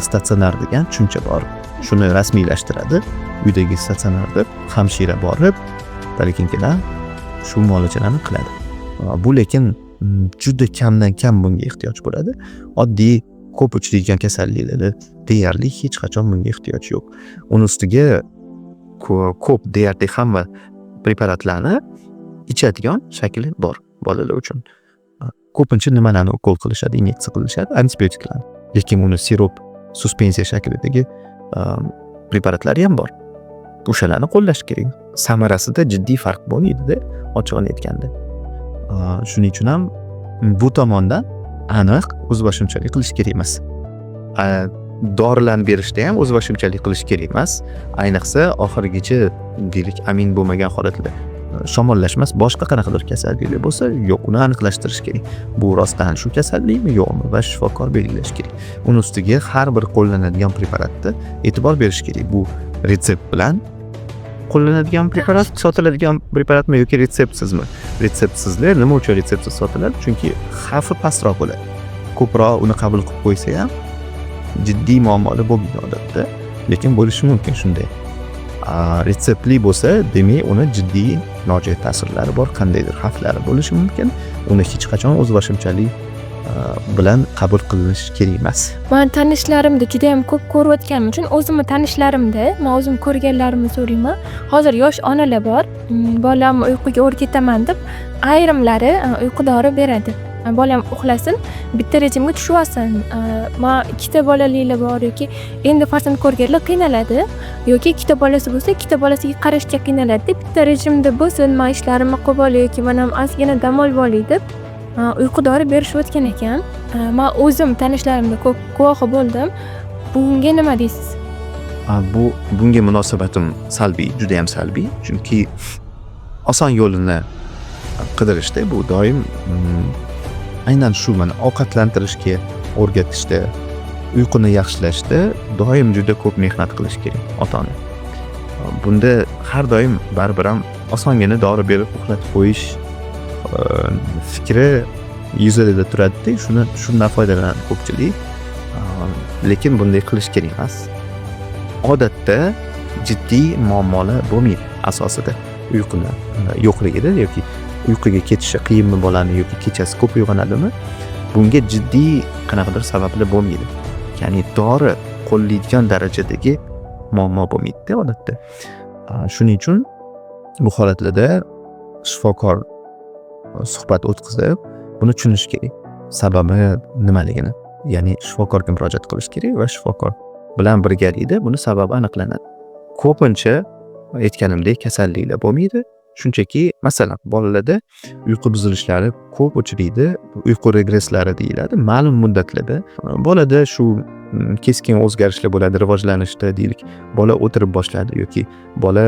statsionar degan tushuncha bor. Shuni rasmiylashtiradi. Uydagi statsionarda hamshira borib, poliklinikadan shu muolajalarni qiladi. Bu lekin juda kamdan kam bunga ehtiyoj bo'ladi. Oddiy ko'p uchraydigan kasalliklarda deyarli hech qachon bunga ehtiyoj yo'q. Uning ustiga ko'p deyarli hamma preparatlarni ichadigan shakli bor bolalar uchun. Ko'pincha nimalarni ukol qilishadi, inyeksiya qilishadi, antibiotiklarni. Lekin uni sirop, suspensiya shaklidagi preparatlari ham bor. O'shalarni qo'llash kerak. Samarasida jiddiy farq bo'lmaydi-da, ochig'ini aytganda. Shuning uchun ham bu tomondan aniq o'zboshimchalik qilish kerak emas. Dorilarni berishda ham o'zboshimchalik qilish kerak emas. Ayniqsa oxirigacha deylik amin bo'lmagan holatda shamollashmas boshqa qanaqadir kasalliklar bo'lsa, yo'q, uni aniqlashtirish kerak. Bu rostdan shu kasallikmi, yo'qmi va shifokor belgilash kerak. Uning ustiga har bir qo'llanadigan preparatda e'tibor berish kerak. Bu retsept bilan qo'llanadigan preparat, sotiladigan preparatmi yoki retseptsizmi? Retseptsizlar nima uchun retseptsiz sotiladi? Chunki xavfi pastroq bo'ladi. Ko'proq uni qabul qilib qo'ysa ham jiddiy muammolar bo'lmaydi odatda, lekin bo'lishi mumkin shunday. Retseptli bo'lsa, demak, uni jiddiy nojo'ya ta'sirlari bor, qandaydir xavflari bo'lishi mumkin. Uni hech qachon o'zboshimchalik bilan qabul qilinishi kerak emas. Men tanishlarimda juda ham ko'p ko'rayotganim uchun o'zimni tanishlarimda, men o'zim ko'rganlarimni so'rayman. Hozir yosh onalar bor, bolamni uyquga o'rgataman deb ayrimlari uyqu dori beradi. Bolam uxlasin, bitta rejimga tushib olsin. Men ikkita bolaliklar bor yoki endi farzand ko'rganlar qiynaladi, yoki ikkita bolasi bo'lsa, ikkita bolasiga qarashga qiynaladi deb bitta rejimda bo'lsin, men ishlarimni qilib olay yoki men ham ozgina dam olib olay deb uyqu dori berishayotgan ekan. Men o'zim tanishlarimda ko'p guvohi bo'ldim. Bunga nima deysiz? Bunga munosabatim salbiy, juda ham salbiy. Chunki oson yo'lini qidirishda bu doim aynan shu mana ovqatlantirishga o'rgatishda, uyquni yaxshilashda doim juda ko'p mehnat qilish kerak ota-ona. Bunda har doim baribir ham osongina dori berib uxlatib qo'yish fikri yuzida turadi-da, shundan foydalanadi ko'pchilik. Lekin bunday qilish kerak emas. Odatda jiddiy muammolar bo'lmaydi asosida uyqular yo'qligida yoki uyquga ketishi qiyinmi bolani yoki kechasi ko'p uyg'onadimi, bunga jiddiy qanaqadir sabablar bo'lmaydi. Ya'ni dori qo'llaydigan darajadagi muammo bo'lmaydi odatda. Shuning uchun bu holatlarda shifokor suhbat o'tkazib, buni tushunish kerak. Sababi nimaligini. Ya'ni shifokorga murojaat qilish kerak va shifokor bilan birgalikda buni sababi aniqlanadi. Ko'pincha aytganimdek kasalliklar bo'lmaydi. Shunchaki, masalan, bolalarda uyqu buzilishlari ko'p uchraydi, uyqu regresslari deyiladi. Ma'lum muddatlarda bolada shu keskin o'zgarishlar bo'ladi rivojlanishda deylik. Bola o'tirib boshladi yoki bola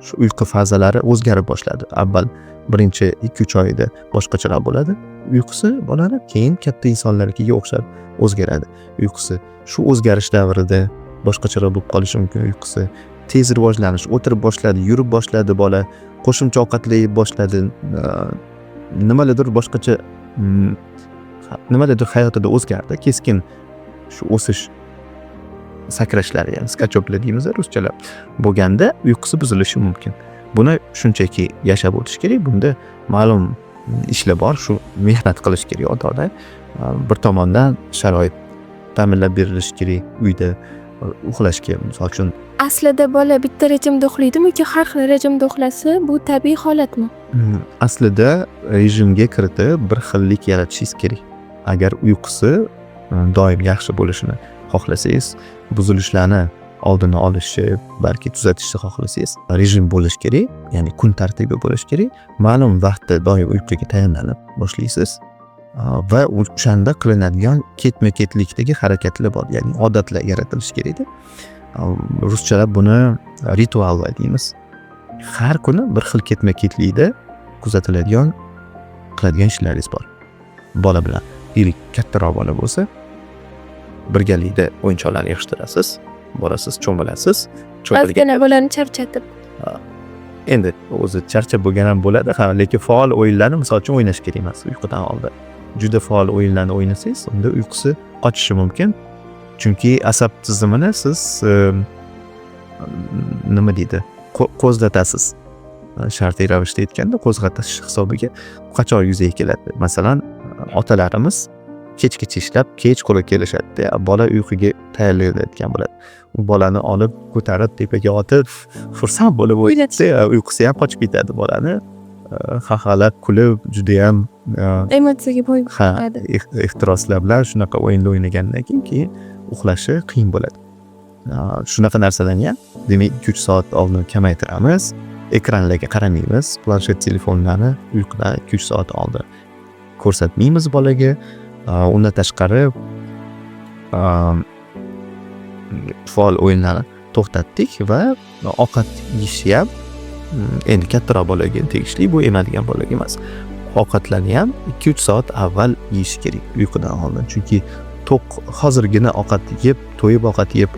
shu uyqu fazalari o'zgarib boshladi. Avval birinchi 2-3 oyda boshqacharoq bo'ladi uyqusi bolani, keyin katta insonlarga o'xshab o'zgaradi uyqusi. Shu o'zgarish davrida boshqacharoq bo'lib qolishi mumkin uyqusi. Tez rivojlanish, o'tirib boshladi, yurib boshladi bola, qo'shimcha ovqatlay boshladi, nimalardir boshqacha nimalardir hayotida o'zgardi. Keskin shu o'sish sakrashlari, ya'ni skachoklar deymiz ruschalab bo'lganda uyqusi buzilishi mumkin. Buni shunchaki yashab o'tish kerak. Bunda ma'lum ishlar bor, shu mehnat qilish kerak ota-ona. Bir tomondan sharoit ta'minlab berilishi kerak uyda uxlashga, misol uchun. Aslida bola bitta rejimda uxlaydimi yoki har xil rejimda uxlasa bu tabiiy holatmi? Aslida rejimga kiritib bir xillik yaratishingiz kerak. Agar uyqusi doim yaxshi bo'lishini xohlasangiz, buzilishlarni oldini olishni, balki tuzatishni xohlasangiz, rejim bo'lish kerak, ya'ni kun tartibi bo'lish kerak. Ma'lum vaqtda doim uyquga tayyorlanib boshlaysiz va o'shanda qilinadigan ketma-ketlikdagi harakatlar bor, ya'ni odatlar yaratilishi kerak. Ruschalab buni rituallar deymiz. Har kuni bir xil ketma-ketlikda kuzatiladigan qiladigan ishlaringiz bor. Bola bilan, deylik, kattaroq bola bo'lsa, birgalikda o'yinchoqlarni yig'ishtirasiz, borasiz, cho'milasiz. Ozgina bolani charchatib. Endi o'zi charchab bo'lgan ham bo'ladi, lekin faol o'yinlarni misol uchun o'ynash kerak emas uyqudan oldin. Juda faol o'yinlarni o'ynasangiz, unda uyqusi qochishi mumkin. Chunki asab tizimini siz nima deydi, qo'zg'atasiz. Shartli ravishda aytganda qo'zg'atish hisobiga qachon yuzaga keladi. Masalan, otalarimiz kechgacha ishlab, kech qo'lga kelishadi. Bola uyquga tayyorlanayotgan bo'ladi. U bolani olib, ko'tarib, tepaga otib, xursand bo'lib o'ynatsa, uyqusi ham qochib ketadi bolani. Xaxalab, kulib, juda ham emotsiyaga bo'yib qo'yadi. Ehtiroslar bilan shunaqa o'yinlar o'ynagandan keyin uxlashi qiyin bo'ladi. Shunaqa narsalarni ham demak 2-3 soat oldin kamaytiramiz. Ekranlarga qaramaymiz, planshet telefonlarni uyqudan 2-3 soat oldin ko'rsatmaymiz bolaga. Undan tashqari faol o'yinlarni to'xtatdik va ovqat yeyishni ham endi kattaroq bolaga tegishli, bu emadigan bolaga emas. Ovqatlarni ham 2-3 soat avval yeyish kerak uyqudan oldin. Chunki hozirgina ovqat yeb, to'yib ovqat yeb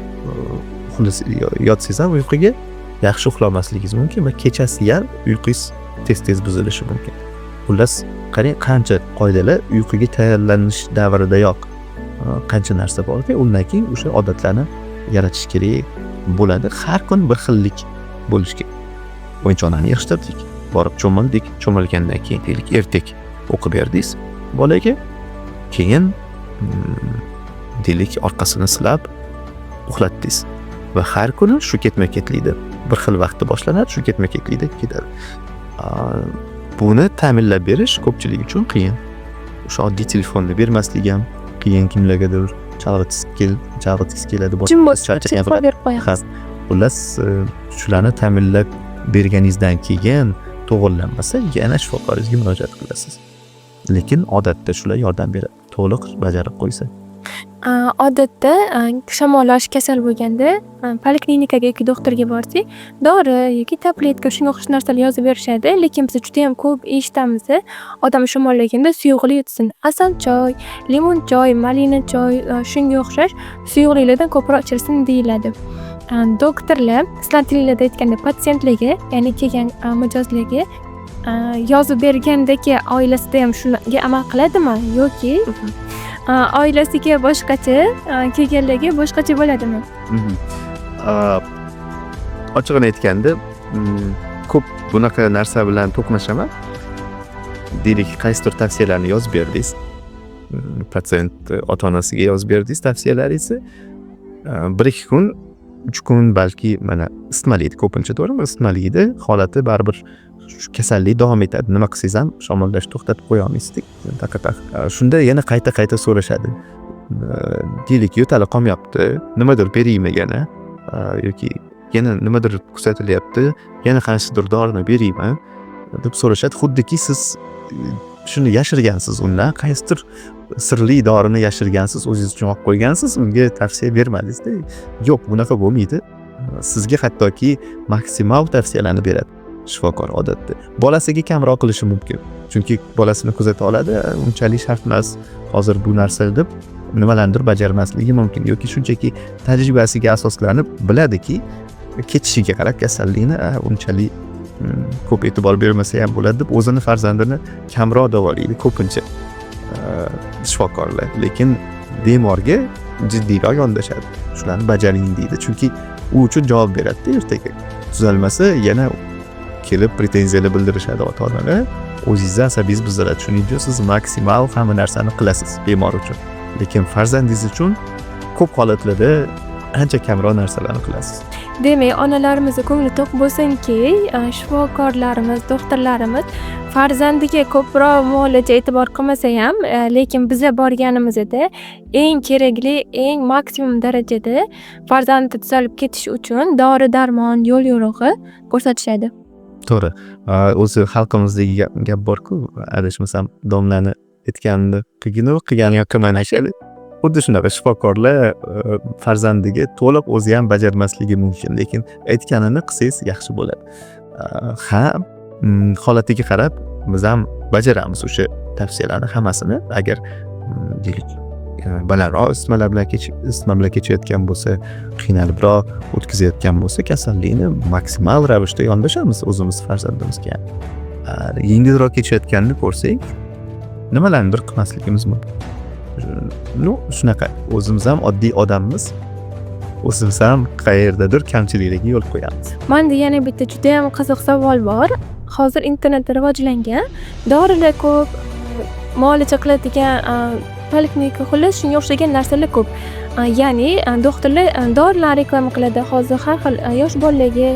yotsangiz ham uyquga yaxshi uxlamasligingiz mumkin va kechasi ham uyqingiz tez-tez buzilishi mumkin. Xullas, qarang qancha qoidalar uyquga tayyorlanish davridayoq qancha narsa borki, undan keyin o'sha odatlarni yaratish kerak bo'ladi. Har kun bir xillik bo'lishi kerak. O'yinchoqlarni yig'ishtirdik, borib cho'mildik, cho'milgandan keyin deylik ertak o'qib berdingiz bolaga, keyin deylik orqasini silab uxlatdingiz va har kuni shu ketma-ketlikda bir xil vaqtda boshlanadi, shu ketma-ketlikda ketadi. Buni ta'minlab berish ko'pchilik uchun qiyin. O'sha oddiy telefonni bermaslik ham qiyin, kimlargadir chalg'itgisi keladi, berib qo'yamiz. Xullas, shularni ta'minlab berganingizdan keyin to'g'rilanmasa, yana shifokoringizga murojaat qilasiz. Lekin odatda shular yordam beradi, to'liq bajarib qo'ysa. Odatda shamollash kasal bo'lganda poliklinikaga yoki doktorga borsak, dori yoki tabletka shunga o'xshash narsalar yozib berishadi, lekin biz juda ham ko'p eshitamiz, odam shamollaganda suyuqli yutsin. Asal choy, limon choy, malina choy, shunga o'xshash suyuqliklardan ko'proq ichilsin deyiladi. Doktorlar sizlar tilingizda aytganda patsientlarga, ya'ni kelgan mijozlarga yozib bergandagi oilasida ham shunga amal qiladimi yoki oilasiga boshqacha, kelganlarga boshqacha bo'ladimi? Ochig'ini aytganda, ko'p bunaqa narsa bilan to'qnashaman. Deylik, qaysidir tavsiyalarni yozib berdingiz. Patsient ota-onasiga yozib berdingiz tavsiyalaringizni. 1-2 kun, 3 kun balki mana isitmalaydi, ko'pincha to'g'rimi? Isitmalaydi, holati baribir kasallik davom etadi. Nima qilsangiz ham shamollashni to'xtatib qo'ya olmaysizdik. Shunda yana qayta so'rashadi. Deylik, yo'tali qolmayapti, nimadir beraymi yana yoki yana nimadir kuzatilyapti, yana qaysidir dorini beraymi deb so'rashadi. Xuddiki siz shuni yashirgansiz undan, qaysidir sirli dorini yashirgansiz, o'zingiz uchun olib qo'ygansiz, unga tavsiya bermadingiz-da. Yo'q, bunaqa bo'lmaydi. Sizga hattoki maksimal tavsiyalarni beradi shifokor odatda. Bolasiga kamroq qilishi mumkin. Chunki bolasini kuzata oladi, unchalik shart emas hozir bu narsa deb nimalardir bajarmasligi mumkin yoki shunchaki tajribasiga asoslanib biladiki, ketishiga qarab kasallikni unchalik ko'p e'tibor bermasa ham bo'ladi deb o'zini farzandini kamroq davolaydi ko'pincha shifokorlar. Lekin bemorga jiddiyroq yondashadi. Shularni bajaring deydi. Chunki u uchun javob beradi ertaga. Tuzalmasa yana kelib pretenziyalar bildirishadi ota-onalar. O'zingizni asabingiz buziladi. Shuning uchun siz maksimal hamma narsani qilasiz bemor uchun. Lekin farzandingiz uchun ko'p holatlarda ancha kamroq narsalarni qilasiz. Demak, onalarimizni ko'ngli to'q bo'lsinki, shifokorlarimiz, doktorlarimiz farzandiga ko'proq muolaja e'tibor qilmasa ham, lekin biza borganimizda eng kerakli, eng maksimum darajada farzandi tuzalib ketish uchun dori-darmon, yo'l-yo'rig'i ko'rsatishadi. To'g'ri. O'zi xalqimizdagi gap bor-ku, adashmasam domlani aytganini qilgani yoqimani aytadi. Xuddi shunaqa shifokorlar farzandiga to'liq o'zi ham bajarmasligi mumkin, lekin aytganini qilsangiz yaxshi bo'ladi. Holatiga qarab biz ham bajaramiz o'sha tavsiyalarni hammasini. Agar deylik balandroq isitmalar bilan kechayotgan bo'lsa, qiynalibroq o'tkazayotgan bo'lsa, kasallikni maksimal ravishda yondashamiz o'zimiz farzandimizga. Yengilroq kechayotganini ko'rsak, nimalarnidir qilmasligimiz mumkin. Shunaqa o'zimiz ham oddiy odammiz. O'zimiz ham qayerdadir kamchiliklarga yo'l qo'yamiz. Menda yana bitta juda ham qiziq savol bor. Hozir internetda rivojlangan, dorilar ko'p, muolaja qiladigan poliklinika xullas shunga o'xshagan narsalar ko'p. Ya'ni doktorlar dorilar reklama qiladi. Hozir har xil yosh bolalarga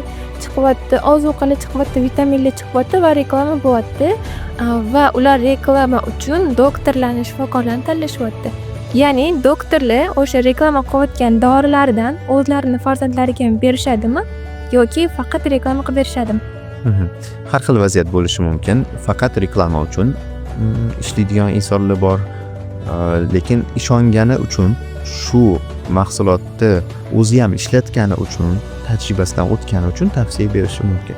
chiqyapti, ozuqalar chiqyapti, vitaminlar chiqyapti va reklama bo'lyapti. Va ular reklama uchun doktorlarni, shifokorlarni tanlashyapti. Ya'ni doktorlar o'sha reklama qilayotgan dorilardan o'zlarini farzandlariga berishadimi yoki faqat reklama qilib berishadimi? Har xil vaziyat bo'lishi mumkin. Faqat reklama uchun ishlaydigan insonlar bor. Lekin ishongani uchun, shu mahsulotni o'zi ham ishlatgani uchun, tajribasidan o'tgani uchun tavsiya berishi mumkin.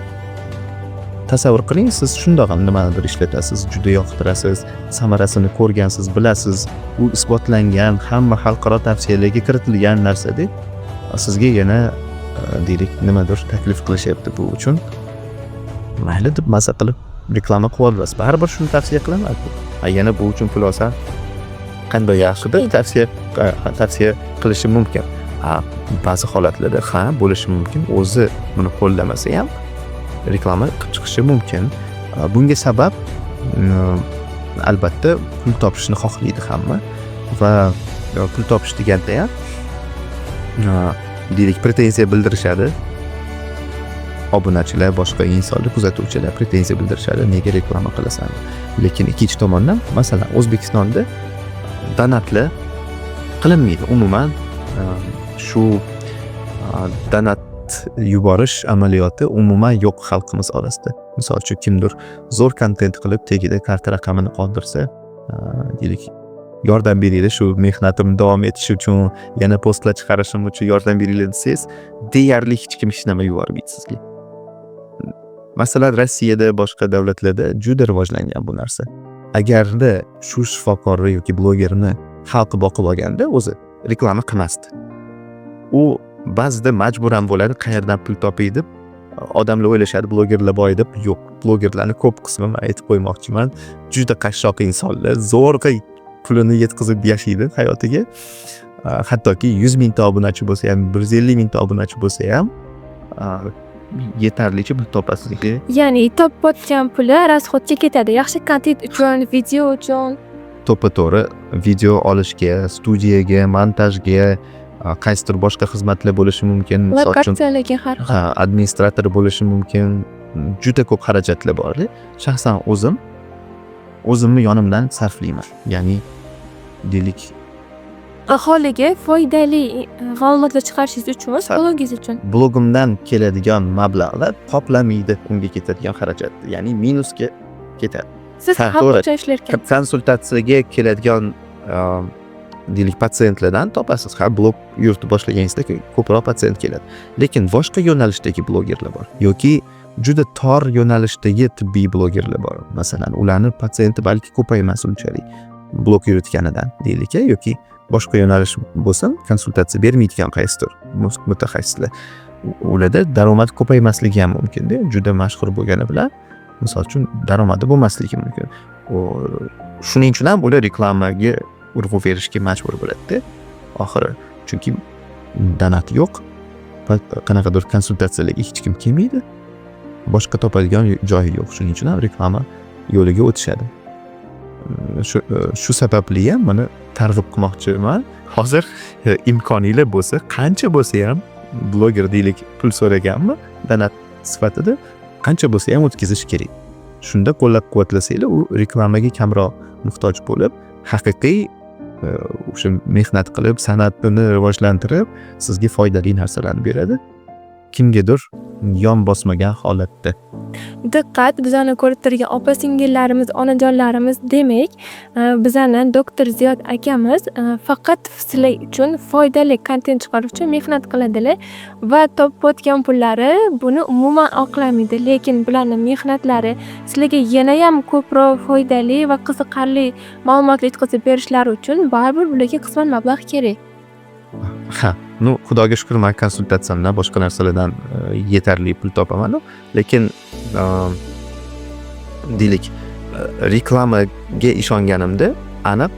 Tasavvur qiling, siz shundoq ham nimanidir ishlatasiz, juda yoqtirasiz, samarasini ko'rgansiz, bilasiz, u isbotlangan, hamma xalqaro tavsiyalarga kiritilgan narsa-da, sizga yana deylik nimadir taklif qilishyapti bu uchun. Mayli deb maza qilib reklama qilib olasiz. Baribir shuni tavsiya qilaman. Yana bu uchun pul olsa qanday yaxshidir, tavsiya qilishi mumkin. Ba'zi holatlarda bo'lishi mumkin, o'zi buni qo'llamasa ham reklama qilib chiqishi mumkin. Bunga sabab albatta pul topishni xohlaydi hamma va pul topish deganda ham deylik pretenziya bildirishadi. Obunachilar, boshqa insonlar, kuzatuvchilar pretenziya bildirishadi, nega reklama qilasan? Lekin ikkinchi tomondan, masalan, O'zbekistonda donatlar qilinmaydi. Umuman shu donat yuborish amaliyoti umuman yo'q xalqimiz orasida. Misol uchun kimdir zo'r kontent qilib tegida karta raqamini qoldirsa, deylik yordam beringlar shu mehnatim davom etishi uchun, yana postlar chiqarishim uchun yordam beringlar desangiz, deyarli hech kim hech nima yubormaydi sizga. Masalan, Rossiyada, boshqa davlatlarda juda rivojlangan bu narsa. Agarda shu shifokorni yoki blogerni xalq boqib olganda o'zi reklama qilmasdi. U ba'zida majburan bo'ladi, qayerdan pul topay deb odamlar o'ylashadi, blogerlar boy deb. Yo'q, blogerlarni ko'p qismi, men aytib qo'ymoqchiman, juda qashshoq insonlar, zo'rg'a pulini yetkazib yashaydi hayotiga. Hattoki 100 mingta obunachi bo'lsa ham, 150 mingta obunachi bo'lsa ham yetarlicha pul topasiz. Ya'ni topayotgan puli rasxodga ketadi. Yaxshi kontent uchun, video uchun. To'g'ri, video olishga, studiyaga, montajga, qaysidir boshqa xizmatlar bo'lishi mumkin. Misol uchun, administrator bo'lishi mumkin. Juda ko'p xarajatlar bor. Shaxsan o'zimni yonimdan sarflayman. Ya'ni deylik aholiga foydali ma'lumotlar chiqarishingiz uchun, blogingiz uchun. Blogimdan keladigan mablag'lar qoplamaydi unga ketadigan xarajatni. Ya'ni minusga ketadi. Siz Ha, xalq to'g'ri. uchun ishlarkan. Konsultatsiyaga keladigan deylik patsientlardan topasiz. Har blog yuritib boshlaganingizda ko'proq patsient keladi. Lekin boshqa yo'nalishdagi blogerlar bor yoki juda tor yo'nalishdagi tibbiy blogerlar bor. Masalan, ularning patsienti balki ko'paymas unchalik blog yuritganidan deylik yoki boshqa yo'nalish bo'lsin, konsultatsiya bermaydigan qaysidir mutaxassislar. Ularda daromad ko'paymasligi ham mumkin-da. Juda mashhur bo'lgani bilan, misol uchun daromadi bo'lmasligi mumkin. Shuning uchun ham ular reklamaga urg'u berishga majbur bo'ladi-da. Oxiri, chunki donat yo'q, qanaqadir konsultatsiyalarga hech kim kelmaydi. Boshqa topadigan joyi yo'q. Shuning uchun ham reklama yo'liga o'tishadi. Shu sababli ham buni targ'ib qilmoqchiman. Hozir imkoninglar bo'lsa, qancha bo'lsa ham bloger deylik pul so'raganmi, donat sifatida qancha bo'lsa ham o'tkazish kerak. Shunda qo'llab-quvvatlasanglar, u reklamaga kamroq muhtoj bo'lib, haqiqiy o'sha mehnat qilib, san'atini rivojlantirib, sizga foydali narsalarni beradi. Kimgadir yon bosmagan holatda. Diqqat, bizani ko'rib turgan opa-singillarimiz, onajonlarimiz, demak, bizani doktor Ziyod akamiz faqat sizlar uchun foydali kontent chiqarish uchun mehnat qiladilar va topayotgan pullari buni umuman oqlamaydi. Lekin bularning mehnatlari sizlarga yana ham ko'proq foydali va qiziqarli ma'lumotlar yetkazib berishlari uchun baribir bularga qisman mablag' kerak. Ha, xudoga shukr, men konsultatsiyamdan boshqa narsalardan yetarli pul topaman, lekin deylik reklamaga ishonganimda aniq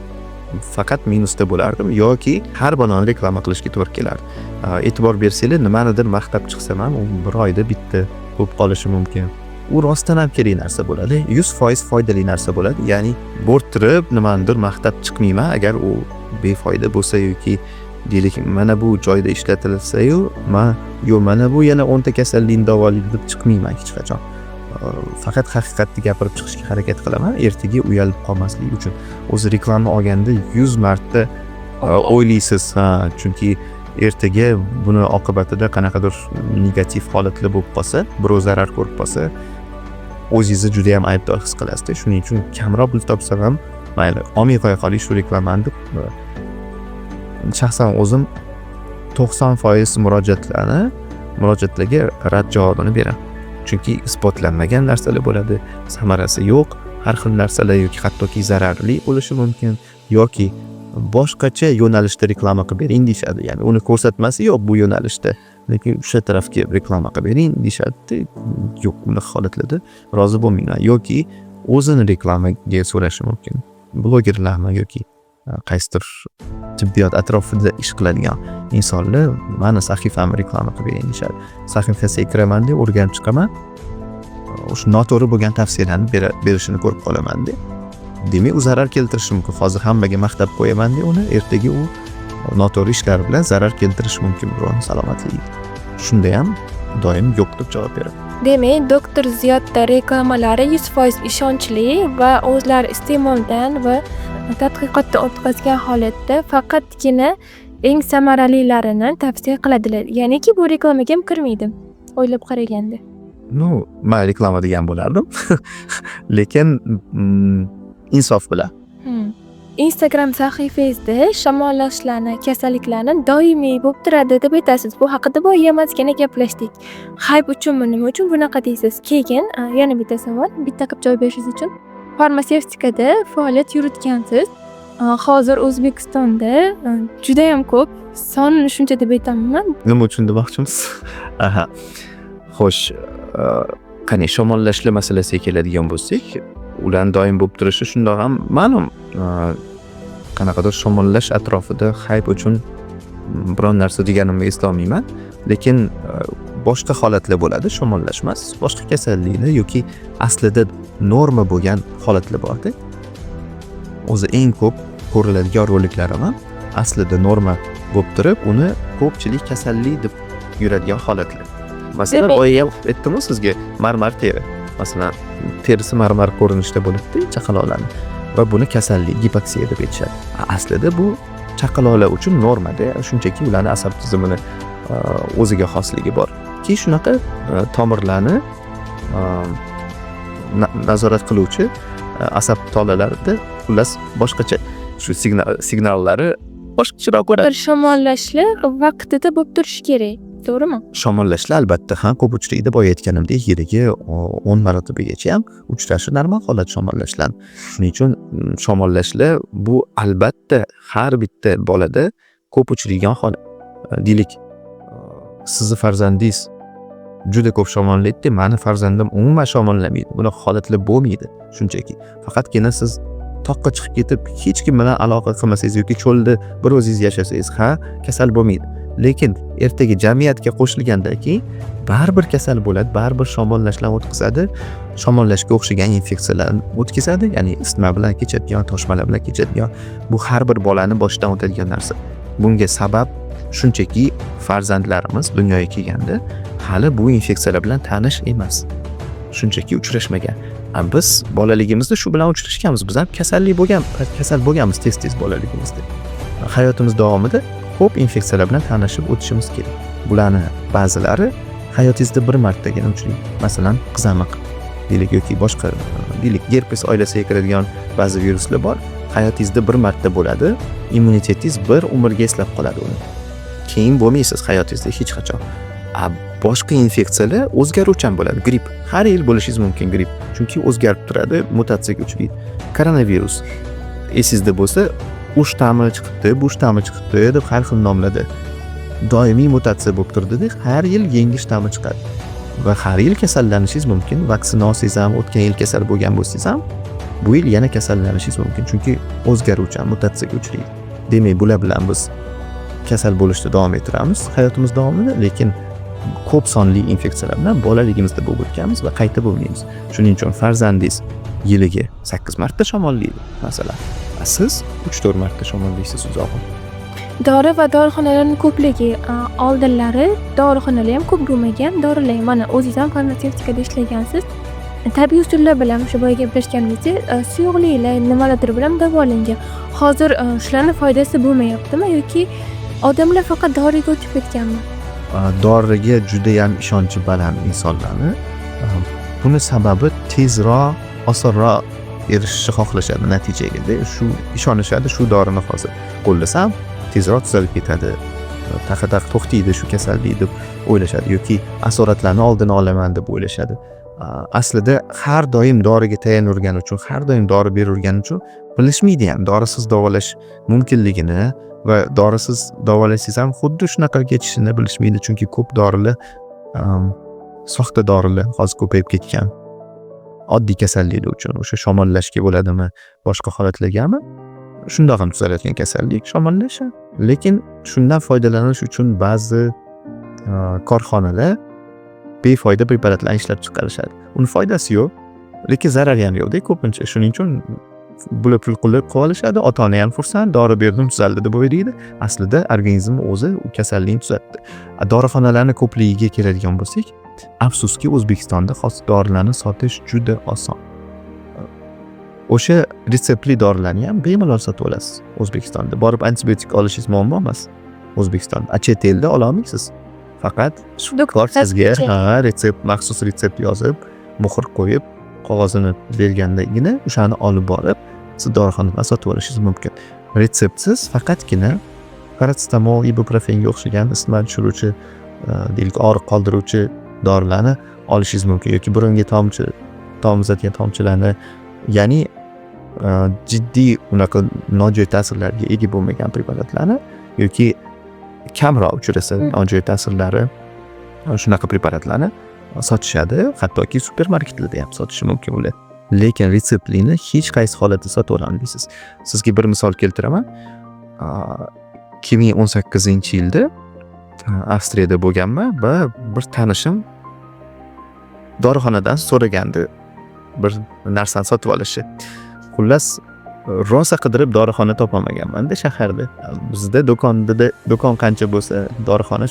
faqat minusda bo'lardim yoki har baloni reklama qilishga to'g'ri kelardi. E'tibor bersanglar, nimanidir maqtab chiqsam ham u bir oyda bitta bo'lib qolishi mumkin. U rostdan ham kerak narsa bo'ladi, 100% foydali narsa bo'ladi. Ya'ni bo'rttirib nimanidir maqtab chiqmayman agar u befoyda bo'lsa yoki deylik mana bu joyda ishlatilsa-yu, mana bu yana 10 ta kasallikni davolaydi deb chiqmayman hech qachon. Faqat haqiqatni gapirib chiqishga harakat qilaman, ertaga uyalib qolmaslik uchun. O'zi reklama olganda 100 marta o'ylaysiz, chunki ertaga buni oqibatida qanaqadir negativ holatlar bo'lib qolsa, birov zarar ko'rib qolsa, o'zingizni juda ham aybdor his qilasiz. Shuning uchun kamroq pul topsam ham mayli, olmay qo'ya qoling shu reklamani deb shaxsan o'zim 90% murojaatlarga rad javobini beraman. Chunki isbotlanmagan narsalar bo'ladi, samarasi yo'q, har xil narsalar yoki hattoki zararli bo'lishi mumkin yoki boshqacha yo'nalishda reklama qilib bering deyshadi. Ya'ni uni ko'rsatmasi yo'q bu yo'nalishda, lekin o'sha tarafga reklama qilib bering deyshadi. Yo'q, bunaqa holatlarda rozi bo'lmayman yoki o'zini reklamaga so'rashi mumkin. Blogerlarmi yoki qaysidir tibbiyot atrofida ish qiladigan insonlar mani sahifamni reklama qilib bering deyshadi. Sahifasiga kiraman deb o'rganib chiqaman. O'sha noto'g'ri bo'lgan tavsiyalarni berishini ko'rib qolaman deb. Demak, u zarar keltirishi mumkin. Hozir hammaga maqtab qo'yaman deb uni ertaga u noto'g'ri ishlar bilan zarar keltirishi mumkin birovning salomatligiga. Shunda ham doim yo'q deb javob beraman. Demak, doktor Ziyodda reklamalari 100% ishonchli va o'zlari iste'moldan va tadqiqotdan o'tkazgan holatda faqatgina eng samaralilarini tavsiya qiladilar. Ya'niki bu reklamaga ham kirmaydi, o'ylab qaraganda. Men reklama degan bo'lardim. Lekin insof bilan. Instagram sahifangizda shamollashlarni, kasalliklarni doimiy bo'lib turadi deb aytasiz. Bu haqida boya emasgina gaplashdik. Hayb uchunmi, nima uchun bunaqa deysiz? Keyin yana bitta savol, bitta qilib javob berishingiz uchun. Farmatsevtikada faoliyat yuritgansiz. Hozir O'zbekistonda juda ham ko'p, sonini shuncha deb aytaman. Nima uchun demoqchimiz? Aha. Xo'sh, qani shamollashlar masalasiga keladigan bo'lsak, ularning doim bo'lib turishi shundoq ham ma'lum. Qanaqadir shamollash atrofida hayb uchun biron narsa deganimni eslolmayman, lekin boshqa holatlar bo'ladi, shamollash emas, boshqa kasalliklar yoki aslida norma bo'lgan holatlar bor-da. O'zi eng ko'p ko'riladigan roliklarim ham aslida norma bo'lib turib, uni ko'pchilik kasallik deb yuradigan holatlar. Masalan, boya ham aytdim sizga, marmar teri. Masalan, terisi marmar ko'rinishda bo'ladi chaqaloqlarning va buni kasallik gipoksiya deb aytishadi. Aslida bu chaqaloqlar uchun normada, shunchaki ularning asab tizimini o'ziga xosligi bor. Ki shunaqa tomirlarni nazorat qiluvchi asab tolalari xullas boshqacha shu signallari boshqacharoq bo'ladi. Bir shamollashli vaqtida bo'lib turishi kerak, to'g'rimi? Shamollashlar albatta ko'p uchraydi. Boya aytganimdek yiliga 10 marotibagacha ham uchrashi normal holat shamollashlar. Shuning uchun shamollashlar bu albatta har bitta bolada ko'p uchraydigan holat. Deylik, sizni farzandingiz juda ko'p shamollaydi, meni farzandim umuman shamollamaydi. Bunaqa holatlar bo'lmaydi. Shunchaki faqatgina siz toqqa chiqib ketib hech kim bilan aloqa qilmasangiz yoki cho'lda bir o'zingiz yashasangiz kasal bo'lmaydi. Lekin ertaga jamiyatga qo'shilgandan keyin baribir kasal bo'ladi, baribir shamollashlar o'tkazadi, shamollashga o'xshagan infeksiyalarni o'tkazadi, ya'ni isitma bilan kechadigan, toshmalar bilan kechadigan. Bu har bir bolani boshidan o'tadigan narsa. Bunga sabab shunchaki farzandlarimiz dunyoga kelganda hali bu infeksiyalar bilan tanish emas. Shunchaki uchrashmagan. Biz bolaligimizda shu bilan uchrashganmiz. Biz ham kasal bo'lganmiz tez bolaligimizda. Hayotimiz davomida ko'p infeksiyalar bilan tanishib o'tishimiz kerak. Bularni ba'zilari hayotingizda bir martagina uchraydi. Masalan, qizamiq deylik yoki boshqa deylik gerpes oilasiga kiradigan ba'zi viruslar bor. Hayotingizda bir marta bo'ladi. Immunitetingiz bir umrga eslab qoladi uni. Keyin bo'lmaysiz hayotingizda hech qachon. Boshqa infeksiyalar o'zgaruvchan bo'ladi. Gripp har yil bo'lishingiz mumkin gripp. Chunki o'zgarib turadi, mutatsiyaga uchraydi. Koronavirus esingizda bo'lsa, u shtammi chiqibdi, bu shtammi chiqibdi deb har xil nomladi. Doimiy mutatsiya bo'lib turdi-da, har yil yangi shtammi chiqadi. Va har yil kasallanishingiz mumkin. Vaksina olsangiz ham, o'tgan yil kasal bo'lgan bo'lsangiz ham, bu yil yana kasallanishingiz mumkin. Chunki o'zgaruvchan mutatsiyaga uchraydi. Demak, bular bilan biz kasal bo'lishda davom ettiramiz hayotimiz davomida, lekin ko'p sonli infeksiyalar bilan bolaligimizda bo'lib o'tganmiz va qayta bo'lmaymiz. Shuning uchun farzandingiz yiliga 8 marta shamollaydi, masalan. Siz 3-4 marta shamollaysiz uzoqroq. Dori va dorixonalarning ko'pligi, oldinlari dorixonalar ham ko'p bo'lmagan, dorilar mana o'zingiz ham farmatsevtikada ishlagansiz. Tabiiy usullar bilan o'sha boya gaplashganimizdek, suyuqliklar nimalardir bilan davolangan. Hozir shularning foydasi bo'lmayaptimi yoki odamlar faqat doriga o'tib ketganmi? Doriga juda ham ishonchi baland insonlarni. Buni sababi tezroq, osonroq erishishni xohlashadi natijaga. Shu ishonishadi, shu dorini hozir qo'llasam tezroq tuzalib ketadi. Taqataq to'xtaydi shu kasallik deb o'ylashadi yoki asoratlarni oldini olaman deb o'ylashadi. Aslida har doim doriga tayanurgani uchun, har doim dori berurgani uchun bilishmaydi ham dorisiz davolash mumkinligini va dorisiz davolasangiz ham xuddi shunaqa kechishini bilishmaydi. Chunki ko'p dorilar, soxta dorilar hozir ko'payib ketgan. Oddiy kasalliklar uchun o'sha shamollashga bo'ladimi, boshqa holatlargami? Shundoq ham tuzalayotgan kasallik shamollash. Lekin shundan foydalanish uchun ba'zi korxonalar befoyda preparatlarni ishlab chiqarishadi. Uni foydasi yo'q, lekin zarari ham yo'q-da ko'pincha. Shuning uchun bular pul qilib qolishadi. Ota-ona ham xursand, dori berdim tuzaldi deb o'ylaydi. Aslida organizm o'zi u kasallikni tuzatdi. Dorixonalarning ko'pligiga keladigan bo'lsak, afsuski O'zbekistonda xos dorilarni sotish juda oson. O'sha retseptli dorilarni ham bemalol sotib olasiz O'zbekistonda. Borib antibiotik olishingiz muammo emas O'zbekistonda. Chet elda ola olmaysiz. Faqat shu sizga retsept, maxsus retsept yozib, muhr qo'yib, qog'ozini bergandagina o'shani olib borib, siz dorixonadan sotib olishingiz mumkin. Retseptsiz faqatgina paracetamol, ibuprofenga o'xshagan isitma tushiruvchi, deylik og'riq qoldiruvchi dorilarni olishingiz mumkin yoki burunga tomizadigan tomchilarni, ya'ni jiddiy unaqa nojo'ya ta'sirlarga ega bo'lmagan preparatlarni yoki kamroq uchrasa nojo'ya ta'sirlari shunaqa preparatlarni sotishadi. Hattoki supermarketlarda ham sotishi mumkin ular. Lekin retseptlini hech qaysi holatda sotib ololmaysiz. Sizga bir misol keltiraman. 2018-yilda Avstriyada bo'lganman va bir tanishim dorixonadan so'ragandi bir narsani sotib olishi. Xullas, rosa qidirib dorixona topolmaganman-da shaharda. Bizda do'kon qancha bo'lsa, dorixona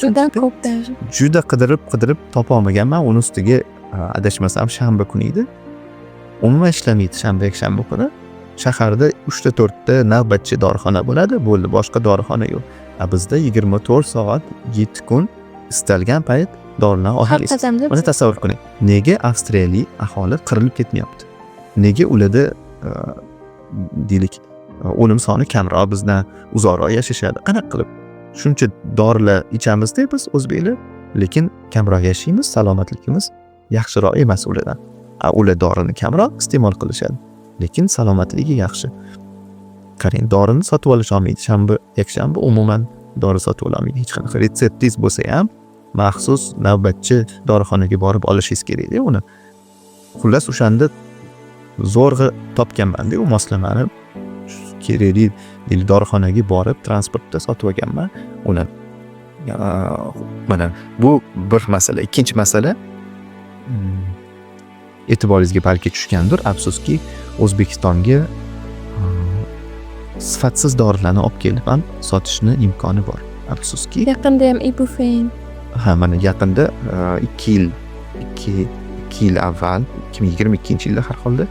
juda qidirib topolmaganman. Uni ustiga adashmasam shanba kuni edi. Umuman ishlamaydi shanba kuni. Shaharda 3-4 ta navbatchi dorixona bo'ladi, bo'ldi, boshqa dorixona yo'q. Bizda 24 soat, 7 kun istalgan payt dorilarni olasiz. Buni tasavvur qiling. Nega avstriyalik aholi qirilib ketmayapti? Nega ularda deylik o'lim soni kamroq, bizdan uzoqroq yashashadi. Qanaqa qilib? Shuncha dorilar ichamiz-da biz o'zbeklar, lekin kamroq yashaymiz, salomatligimiz yaxshiroq emas ulardan. Ular dorini kamroq iste'mol qilishadi, lekin salomatligi yaxshi. Qarang, dorini sotib olish olmaydi. Shanba, yakshanba umuman dori sotib olmaydi. Hech qanaqa retseptingiz bo'lsa ham maxsus navbatchi dorixonaga borib olishingiz kerak-da uni. Xullas o'shanda zo'rg'a topganman-da u moslamani. Kerakli dorixonaga borib transportda sotib olganman uni. Mana bu bir masala. Ikkinchi masala, e'tiboringizga balki tushgandir, afsuski O'zbekistonga sifatsiz dorilarni olib kelib ham sotishni imkoni bor. Afsuski. Yaqinda ham ibufen. Mana yaqinda 2 yil avval 2022-yilda har holda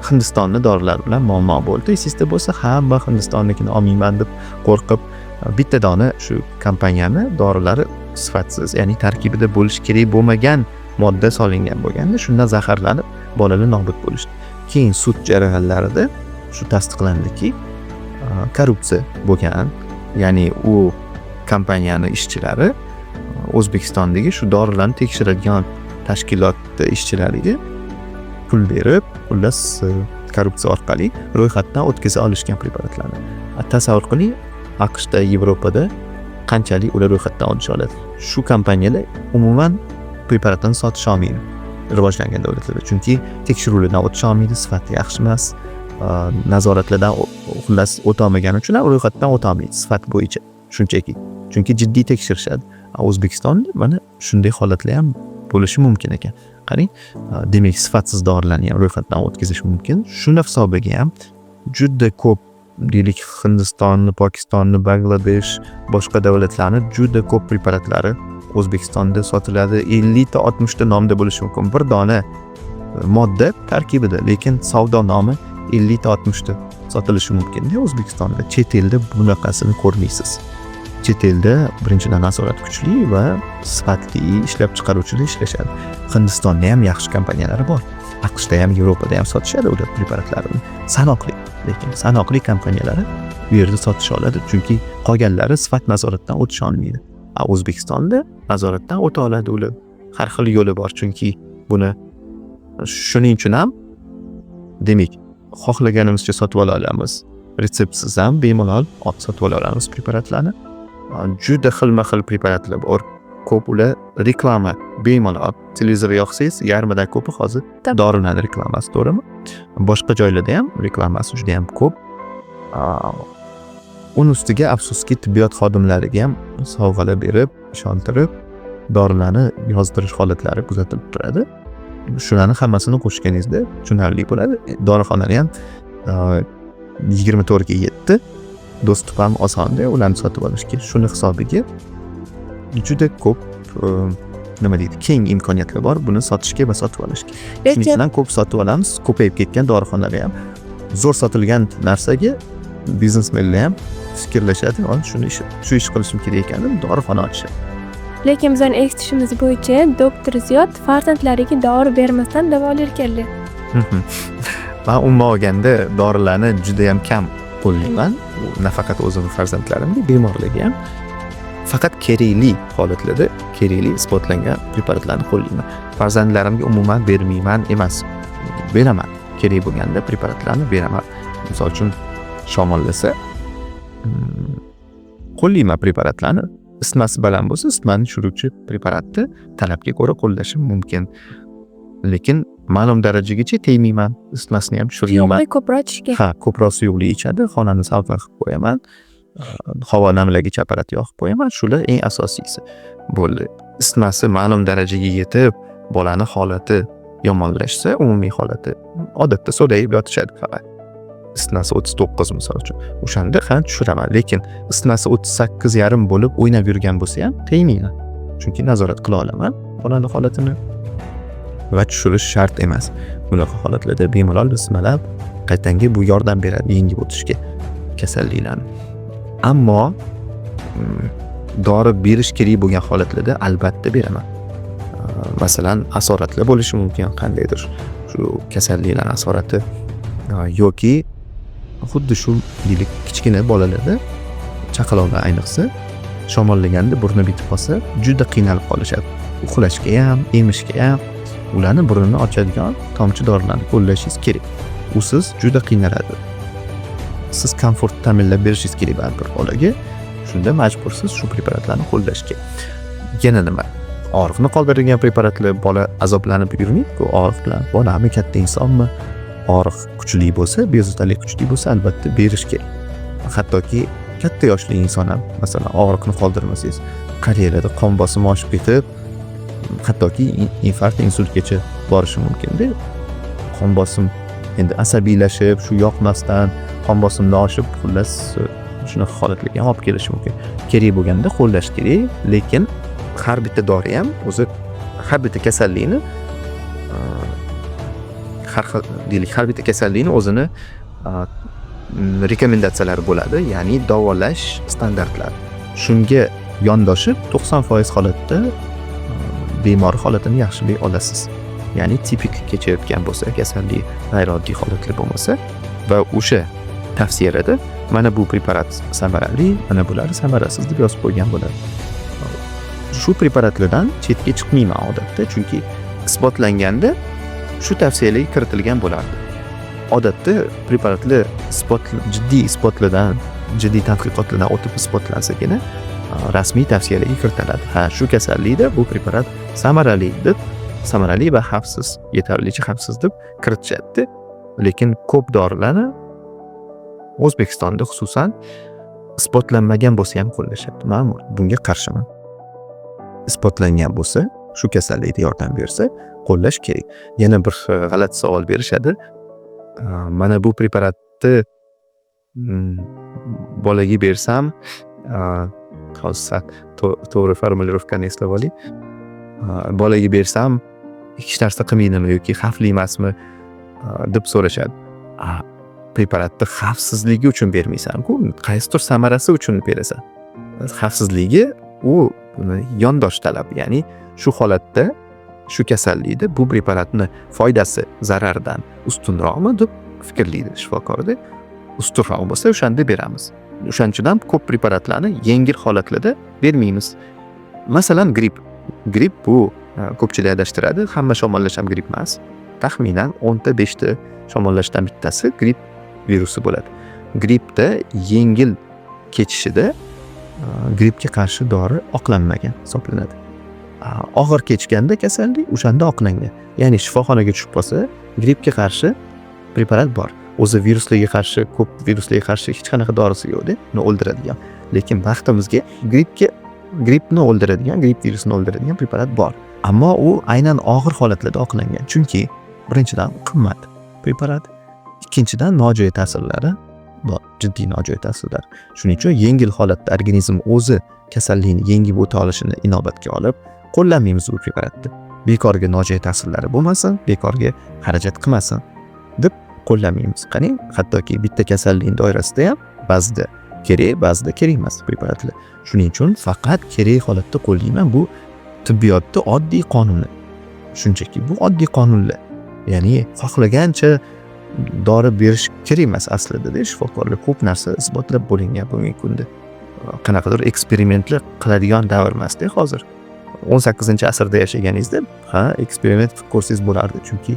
Hindistonni dorilar bilan muammo bo'ldi. Esingizda bo'lsa, hamma Hindistonnikini olmayman deb qo'rqib bitta dona shu kompaniyani dorilari sifatsiz, ya'ni tarkibida bo'lish kerak bo'lmagan modda solingan bo'lganda, shundan zaharlanib bolalar nobud bo'lishdi. Keyin sud jarayonlarida shu tasdiqlandiki, korrupsiya bo'lgan, ya'ni u kompaniyani ishchilari O'zbekistondagi shu dorilarni tekshiradigan tashkilotda ishchilariga pul berib, xullas korrupsiya orqali ro'yxatdan o'tkaza olishgan preparatlarni. Tasavvur qiling, AQShda, Yevropada qanchalik ular ro'yxatdan olish oladi. Shu kompaniyalar umuman preparatni sotish olmaydi rivojlangan davlatlarda, chunki tekshiruvlardan o'tish olmaydi, sifati yaxshi emas, nazoratlardan xullas o'tolmagani uchun ham ro'yxatdan o'tolmaydi sifat bo'yicha, shunchaki. Chunki jiddiy tekshirishadi. O'zbekistonda mana shunday holatlar ham bo'lishi mumkin ekan. Qarang, demak sifatsiz dorilarni ham ro'yxatdan o'tkazish mumkin. Shuni hisobiga ham juda ko'p, deylik, Hindistonni, Pokistonni, Bangladesh, boshqa davlatlarni juda ko'p preparatlari O'zbekistonda sotiladi. 50 ta 60 ta nomda bo'lishi mumkin. Bir dona modda tarkibida, lekin savdo nomi 50 ta 60 ta sotilishi mumkin-da O'zbekistonda. Chet elda bunaqasini ko'rmaysiz. Chet elda birinchidan nazorat kuchli va sifatli ishlab chiqaruvchilar ishlashadi. Hindistonda ham yaxshi kompaniyalari bor. AQShda ham, Yevropada ham sotishadi ular preparatlarini. Sanoqli, lekin sanoqli kompaniyalari bu yerda sotish oladi, chunki qolganlari sifat nazoratidan o'tish olmaydi. O'zbekistonda nazoratdan o'ta oladi ular. Har xil yo'li bor, chunki buni shuning uchun ham demak, xohlaganimizcha sotib ola olamiz. Retseptsiz ham bemalol sotib ola olamiz preparatlarni. Juda xilma-xil preparatlar bor. Ko'p ular reklama bemalol. Televizor yoqsangiz, yarmidan ko'pi hozir dorilarning reklamasi, to'g'rimi? Boshqa joylarda ham reklamasi juda ham ko'p. Uning ustiga afsuski tibbiyot xodimlariga ham sovg'alar berib, ishontirib, dorilarni yozdirish holatlari kuzatilib turadi. Shularni hammasini qo'shganingizda tushunarli bo'ladi. Dorixonalar ham 24 ga 7 dostуп ham osonda ularni sotib olishga. Shuni hisobiga juda ko'p nima deydi, keng imkoniyatlar bor buni sotishga va sotib olishga. Shuning uchun ko'p sotib olamiz. Ko'payib ketgan dorixonalar ham zo'r sotilgan narsaga biznesmenlar ham fikrlashadi, shu ish qilishim kerak ekan deb dorixona ochishadi. Lekin bizning eshitishimiz bo'yicha doktor Ziyod farzandlariga dori bermasdan davolar ekanlar. Men umuman olganda dorilarni juda ham kam qo'llayman. Nafaqat o'zimning farzandlarimga, bemorlarga ham. Faqat kerakli holatlarda, kerakli isbotlangan preparatlarni qo'llayman. Farzandlarimga umuman bermayman emas. Beraman. Kerak bo'lganda preparatlarni beraman. Misol uchun shamollasa qo'llayman preparatlarni. Isitmasi baland bo'lsa, isitmani tushiruvchi preparatni talabga ko'ra qo'llashim mumkin. Lekin ma'lum darajagacha tegmayman. Isitmasini ham tushirmayman. Suyuqlik ko'proq ichishga. Ko'proq suyuqlik ichadi. Xonani salqin qilib qo'yaman. Havo namlagich apparat yoqib qo'yaman. Shular eng asosiysi bo'ldi. Isitmasi ma'lum darajaga yetib, bolani holati yomonlashsa, umumiy holati odatda so'dayib yotishadi faqat. Isitmasi 39 misol uchun. O'shanda ham tushiraman, lekin isitmasi 38,5 bo'lib o'ynab yurgan bo'lsa ham tegmayman. Chunki nazorat qila olaman bolani holatini va tushirish shart emas. Bunaqa holatlarda bemalol isitmalab, qaytanga bu yordam beradi yengib o'tishga kasalliklarni. Ammo dori berish kerak bo'lgan holatlarda albatta beraman. Masalan, asoratlar bo'lishi mumkin, qandaydir shu kasalliklar asorati yoki xuddi shu deylik kichkina bolalarda chaqaloqlar ayniqsa shamollaganda burni bitib qolsa juda qiynalib qolishadi. Uxlashga ham, emishga ham ularni burnini ochadigan tomchi dorilarni qo'llashingiz kerak. Usiz juda qiynaladi. Siz komfort ta'minlab berishingiz kerak baribir bolaga. Shunda majbursiz shu preparatlarni qo'llashga. Yana nima? Og'riqni qoldiradigan preparatlar bola azoblanib yurmaydi-ku, og'riq bilan. Bolami, katta insonmi? Og'riq kuchli bo'lsa, bezovtalik kuchli bo'lsa, albatta berish kerak. Hattoki katta yoshli inson ham masalan og'riqni qoldirmasangiz, qariyalarda qon bosimi oshib ketib, hattoki infarkt, insultgacha borishi mumkin-da. Qon bosim endi asabiylashib, shu yoqmasdan qon bosimni oshib, xullas shunaqa holatlarga ham olib kelishi mumkin. Kerak bo'lganda qo'llash kerak, lekin har bitta dori ham o'zi har bitta kasallikni har bitta kasallikni o'zini rekomendatsiyalari bo'ladi, ya'ni davolash standartlari. Shunga yondoshib 90% holatda bemor holatini yaxshilay olasiz. Ya'ni tipik kechayotgan bo'lsa, kasallik g'ayrioddiy holatlar bo'lmasa va o'sha tavsiyalarda mana bu preparat samarali, mana bular samarasiz deb yozib qo'ygan bo'ladi. Shu preparatlardan chetga chiqmayman odatda, chunki isbotlanganda shu tavsiyalar kiritilgan bo'lardi. Odatda preparatlar jiddiy isbotlardan, jiddiy tadqiqotlardan o'tib isbotlansagina rasmiy tavsiyalarga kiritiladi. Ha, shu kasallikda bu preparat samarali va xavfsiz, yetarlicha xavfsiz deb kiritishadi. Lekin ko'p dorilarni O'zbekistonda xususan isbotlanmagan bo'lsa ham qo'llashadi. Men bunga qarshiman. Isbotlangan bo'lsa, shu kasallikda yordam bersa, qo'llash kerak. Yana bir g'alati savol berishadi. Mana bu preparatni bolaga bersam, hozir to'g'ri formulirovkani eslab oling. Bolaga bersam hech narsa qilmaydimi yoki xavfli emasmi deb so'rashadi. Preparatni xavfsizligi uchun bermaysan-ku, qaysidir samarasi uchun berasan. Xavfsizligi u yondosh talab, ya'ni shu holatda shu kasallikda bu preparatni foydasi zarardan ustunroqmi deb fikrlaydi shifokorda. Ustunroq bo'lsa o'shanda beramiz. O'shanchidan ko'p preparatlarni yengil holatlarda bermaymiz. Masalan, gripp bu ko'pchilik adashtiradi. Hamma shamollash ham gripp emas. Taxminan 10 ta 5 ta shamollashdan bittasi gripp virusi bo'ladi. Grippda yengil kechishida grippga qarshi dori oqlanmagan hisoblanadi. Og'ir kechganda kasallik o'shanda oqlangan. Ya'ni shifoxonaga tushib qolsa, grippga qarshi preparat bor. O'zi viruslarga qarshi, ko'p viruslarga qarshi hech qanaqa dorisi yo'q-da, uni o'ldiradigan. Lekin vaqtimizga grippni o'ldiradigan, gripp virusini o'ldiradigan preparat bor. Ammo u aynan og'ir holatlarda oqlangan. Chunki birinchidan qimmat preparat, ikkinchidan nojo'ya ta'sirlari bor, jiddiy nojo'ya ta'sirlar. Shuning uchun yengil holatda organizm o'zi kasallikni yengib o'ta olishini inobatga olib, qo'llamaymiz bu preparatni. Bekorga nojo'ya ta'sirlari bo'lmasin, bekorga xarajat qilmasin deb qo'llamaymiz. Qarang, hattoki bitta kasallikning doirasida ham ba'zida kerak emas preparatlar. Shuning uchun faqat kerak holatda qo'llayman. Bu tibbiyotda oddiy qonunlar. Shunchaki bu oddiy qonunlar. Ya'ni xohlagancha dori berish kerak emas aslida. Shifokorlar ko'p narsa isbotlab bo'lingan bugungi kunda. Qanaqadir eksperimentlar qiladigan davr emas-da hozir. 18-asrda yashaganingizda, eksperiment qilib ko'rsangiz bo'lardi. Chunki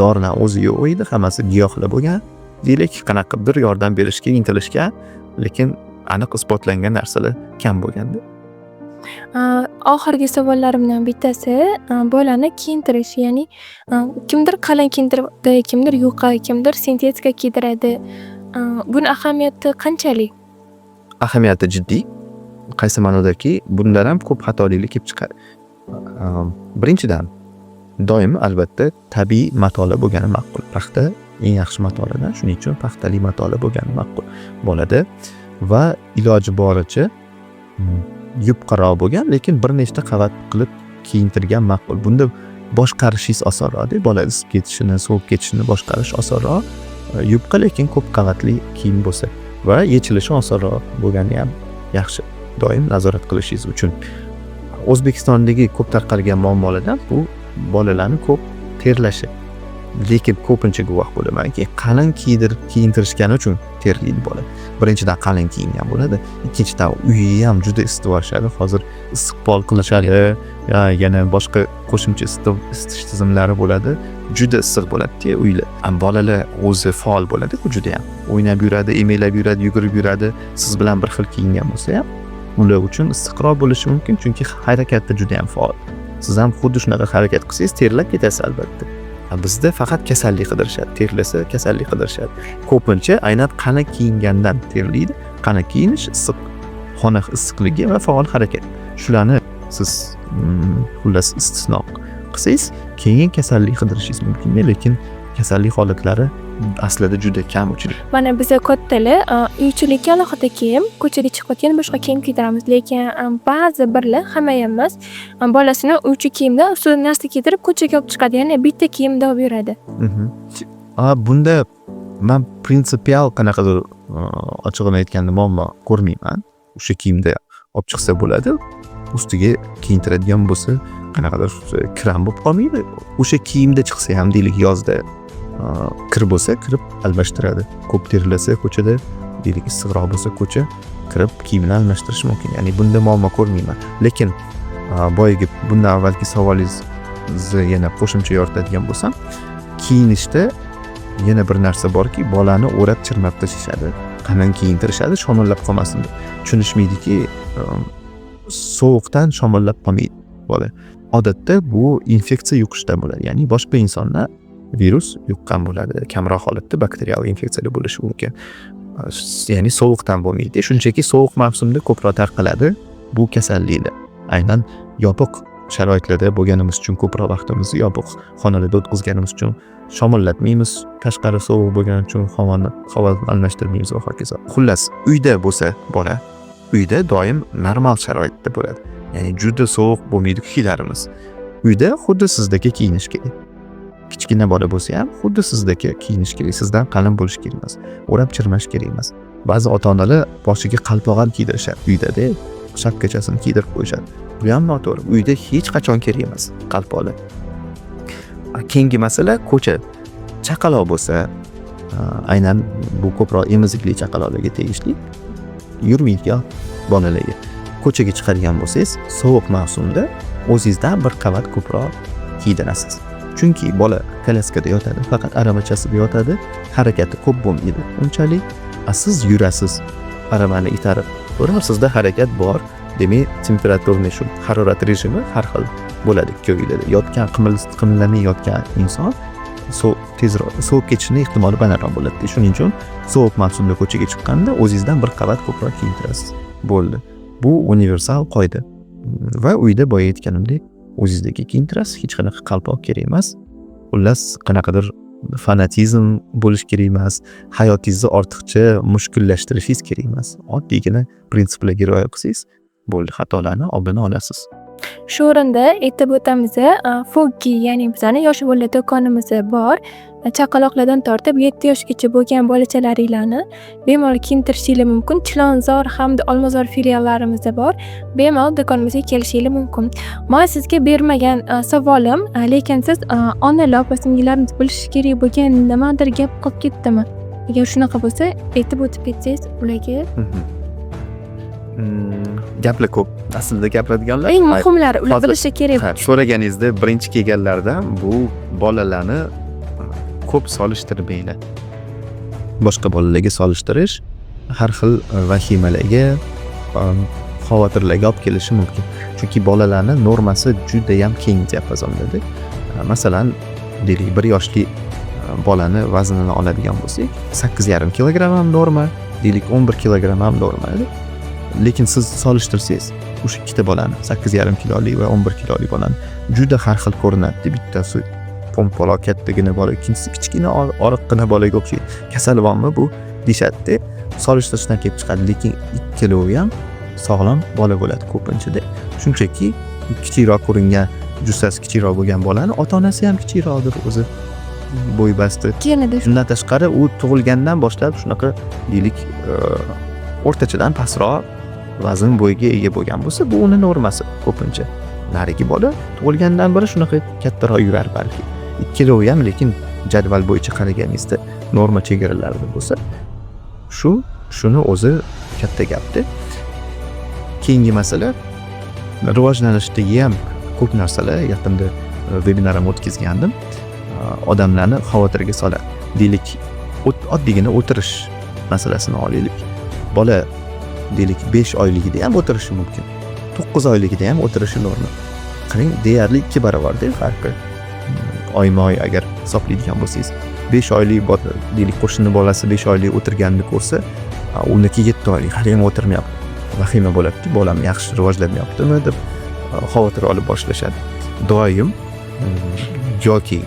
dorilar o'zi yo'q edi, hammasi giyohlar bo'lgan. Deylik, qanaqadir yordam berishga intilishgan, lekin aniq isbotlangan narsalar kam bo'lganda. Oxirgi savollarimdan bittasi bolani kiyintirish, ya'ni kimdir qalin kiyintiradi, kimdir yuqa, kimdir sintetika kiydiradi. Buni ahamiyati qanchalik? Ahamiyati jiddiy. Qaysi ma'nodaki, bundan ham ko'p xatoliklar kelib chiqadi. Birinchidan, doim albatta tabiiy matolar bo'lgani ma'qul. Paxta eng yaxshi matolardan, shuning uchun paxtali matolar bo'lgani ma'qul bo'ladi va iloji boricha yupqaroq bo'lgan, lekin bir nechta qavat qilib kiyintirgan ma'qul. Bunda boshqarishingiz osonroq, bola isib ketishini, sovib ketishini boshqarish osonroq. Yupqa lekin ko'p qavatli kiyim bo'lsa va yechilishi osonroq bo'lgani ham yaxshi. Doim nazorat qilishingiz uchun. O'zbekistondagi ko'p tarqalgan muammolardan bu bolalarning ko'p terlashi. lekin ko'pincha guvoh bo'lamanki, qalin kiyintirishgani uchun terlaydi bola. Birinchidan qalin kiyingan bo'ladi, ikkinchidan uyi ham juda isitib olishadi. Hozir istiqbol qilishadi, yana boshqa qo'shimcha isitish tizimlari bo'ladi. Juda issiq bo'ladi-ku uylar. Bolalar o'zi faol bo'ladi-ku juda ham. O'ynab yuradi, emaklab yuradi, yugurib yuradi. Siz bilan bir xil kiyingan bo'lsa ham, ular uchun issiqroq bo'lishi mumkin, chunki harakatda juda ham faol. Siz ham xuddi shunaqa harakat qilsangiz, terlab ketasiz albatta. Bizda faqat kasallik qidirishadi. Terlasa kasallik qidirishadi. Ko'pincha aynan qalin kiyingandan terlaydi. Qalin kiyinish issiq, xona issiqligi va faol harakat. Shularni siz xullas istisno qilsangiz, keyin kasallik qidirishingiz mumkin, lekin kasallik holatlari aslida juda kam uchraydi. Mana biza kattalar uychilikka alohida kiyim, ko'chaga chiqayotgan boshqa kiyim kiydiramiz, lekin ba'zi birlar, hamma emas, bolasini uychi kiyimda ustida narsa kiydirib ko'chaga olib chiqadi, ya'ni bitta kiyimda olib yuradi. Bunda men prinsipial qanaqadir ochig'ini aytganda muammo ko'rmayman. O'sha kiyimda olib chiqsa bo'ladi, ustiga kiyintiradigan bo'lsa qanaqadir kram bo'lib qolmaydi. O'sha kiyimda chiqsa ham deylik yozda kir bo'lsa, kirib almashtiradi. Ko'p terlasa ko'chada, deylik issiqroq bo'lsa ko'cha kirib kiyimni almashtirish mumkin. Ya'ni bunda muammo ko'rmayman. Lekin boyagi bundan avvalgi savolingizni yana qo'shimcha yoritadigan bo'lsam, kiyinishda yana bir narsa borki, bolani o'rab chirmab tashlashadi, qalin kiyintirishadi, shamollab qolmasin deb. Tushunishmaydiki, sovuqdan shamollab qolmaydi bola. Odatda bu infeksiya yuqishdan bo'ladi. Ya'ni boshqa insonlar virus yuqqan bo'ladi. Kamroq holatda bakterial infeksiya bo'lishi mumkin. Ya'ni sovuqdan bo'lmaydi. Shunchaki sovuq mavsumda ko'proq tarqaladi bu kasalliklar. Aynan yopiq sharoitlarda bo'lganimiz uchun, ko'proq vaqtimizni yopiq xonalarda o'tkazganimiz uchun shamollatmaymiz, tashqari sovuq bo'lgani uchun havo almashtirmaymiz va hokazo. Xullas, uyda bo'lsa bola, uyda doim normal sharoitda bo'ladi. Ya'ni juda sovuq bo'lmaydi kiyimlarimiz. Uyda xuddi sizdagi kiyinish kerak. Kichkina bola bo'lsa ham xuddi sizdagi kiyinish kerak. Sizdan qalin bo'lish kerak emas. O'rab chirmash kerak emas. Ba'zi ota-onalar boshiga qalpoq ham kiydirishadi. Uyda-da shapkachasini kiydirib qo'yishadi. Bu ham noto'g'ri. Uyda hech qachon kerak emas qalpoqlar. Keyingi masala ko'cha. Chaqaloq bo'lsa, aynan bu ko'proq emizikli chaqaloqlarga tegishli. Yurmaydigan bolalarga. Ko'chaga chiqadigan bo'lsangiz, sovuq mavsumda o'zingizdan bir qavat ko'proq kiydirasiz. Chunki bola kolyaskada yotadi, faqat aravachasida yotadi, harakati ko'p bo'lmaydi. Unchalik siz yurasiz, aravani itarib, sizda harakat bor. Demak, temperaturni shu harorat rejimi har xil bo'ladi ko'ylada. Yotgan qimillamay yotgan inson tezroq sovib ketishining ehtimoli balandroq bo'ladi. Shuning uchun sovuq mavsumda ko'chaga chiqqanda o'zingizdan bir qavat ko'proq kiyintirasiz. Bo'ldi. Bu universal qoida. Va uyda boya aytganimdek, o'zingizdagi kiyintirasiz, hech qanaqa qalpoq kerak emas. Xullas, qanaqadir fanatizm bo'lish kerak emas, hayotingizni ortiqcha mushkullashtirishingiz kerak emas. Oddiygina prinsiplarga rioya qilsangiz, bo'ldi, xatolarni oldini olasiz. Shu o'rinda aytib o'tamiz, Foggi, ya'ni bizani yosh bolalar do'konimiz bor. Chaqaloqlardan tortib 7 yoshgacha bo'lgan bolachalaringlarni bemalol kiyintirishinglar mumkin. Chilonzor hamda Olmazor filiallarimiz bor. Bemalol do'konimizga kelishingiz mumkin. Men sizga bermagan savolim, lekin siz onalar, opa-singillarimiz bilishi kerak bo'lgan nimadir gap qolib ketdimi? Agar shunaqa bo'lsa, aytib o'tib ketsangiz ularga. Gaplar ko'p. Aslida gapiradiganlar eng muhimlari ular bilishi kerak. So'raganingizda birinchi kelganlardan bu bolalarni ko'p solishtirmanglar. Boshqa bolalarga solishtirish har xil vahimalarga, xavotirlarga olib kelishi mumkin. Chunki bolalarning normasi juda ham keng diapazonda. Masalan, deylik 1 yoshli bolani vaznini oladigan bo'lsak, 8,5 kilogramm ham norma, deylik 11 kilogramm ham norma. Lekin siz solishtirsangiz, o'sha ikkita bolani, 8,5 kiloli va 11 kiloli bolani juda har xil ko'rinadi. Bittasi pompaloq kattagina bola, ikkinchisi kichkina oriqqina bolaga o'xshaydi. Kasal bormi bu deyshadi. Solishtirishdan kelib chiqadi, lekin ikkalovi ham sog'lom bola bo'ladi ko'pinchada. Shunchaki kichikroq ko'ringan, jussasi kichikroq bo'lgan bolani ota-onasi ham kichikroqdir o'zi. Bo'y basti. Shundan tashqari u tug'ilgandan boshlab shunaqa deylik o'rtachadan pastroq vazn bo'yiga ega bo'lgan bo'lsa, bu uni normasi ko'pincha. Narigi bola tug'ilgandan beri shunaqa kattaroq yurar balki. Ikkalovi ham lekin jadval bo'yicha qaraganingizda norma chegaralarida bo'lsa, shuni o'zi katta gapda. Keyingi masala rivojlanishdagi ham ko'p narsalar yaqinda vebinarim o'tkazgandim. Odamlarni xavotirga soladi. Deylik, oddiygina o'tirish masalasini olaylik. Bola deylik 5 oyligida ham o'tirishi mumkin. 9 oyligida ham o'tirishi normal. Qarang, deyarli 2 barobarda farqi. Oyma-oy agar hisoblaydigan bo'lsangiz, 5 oylik deylik qo'shni bolasi 5 oylik o'tirganini ko'rsa, uniki 7 oylik hali ham o'tirmayapti. Vahima bo'ladi-ki, bolam yaxshi rivojlanmayaptimi deb xavotir olib boshlashadi. Doim yoki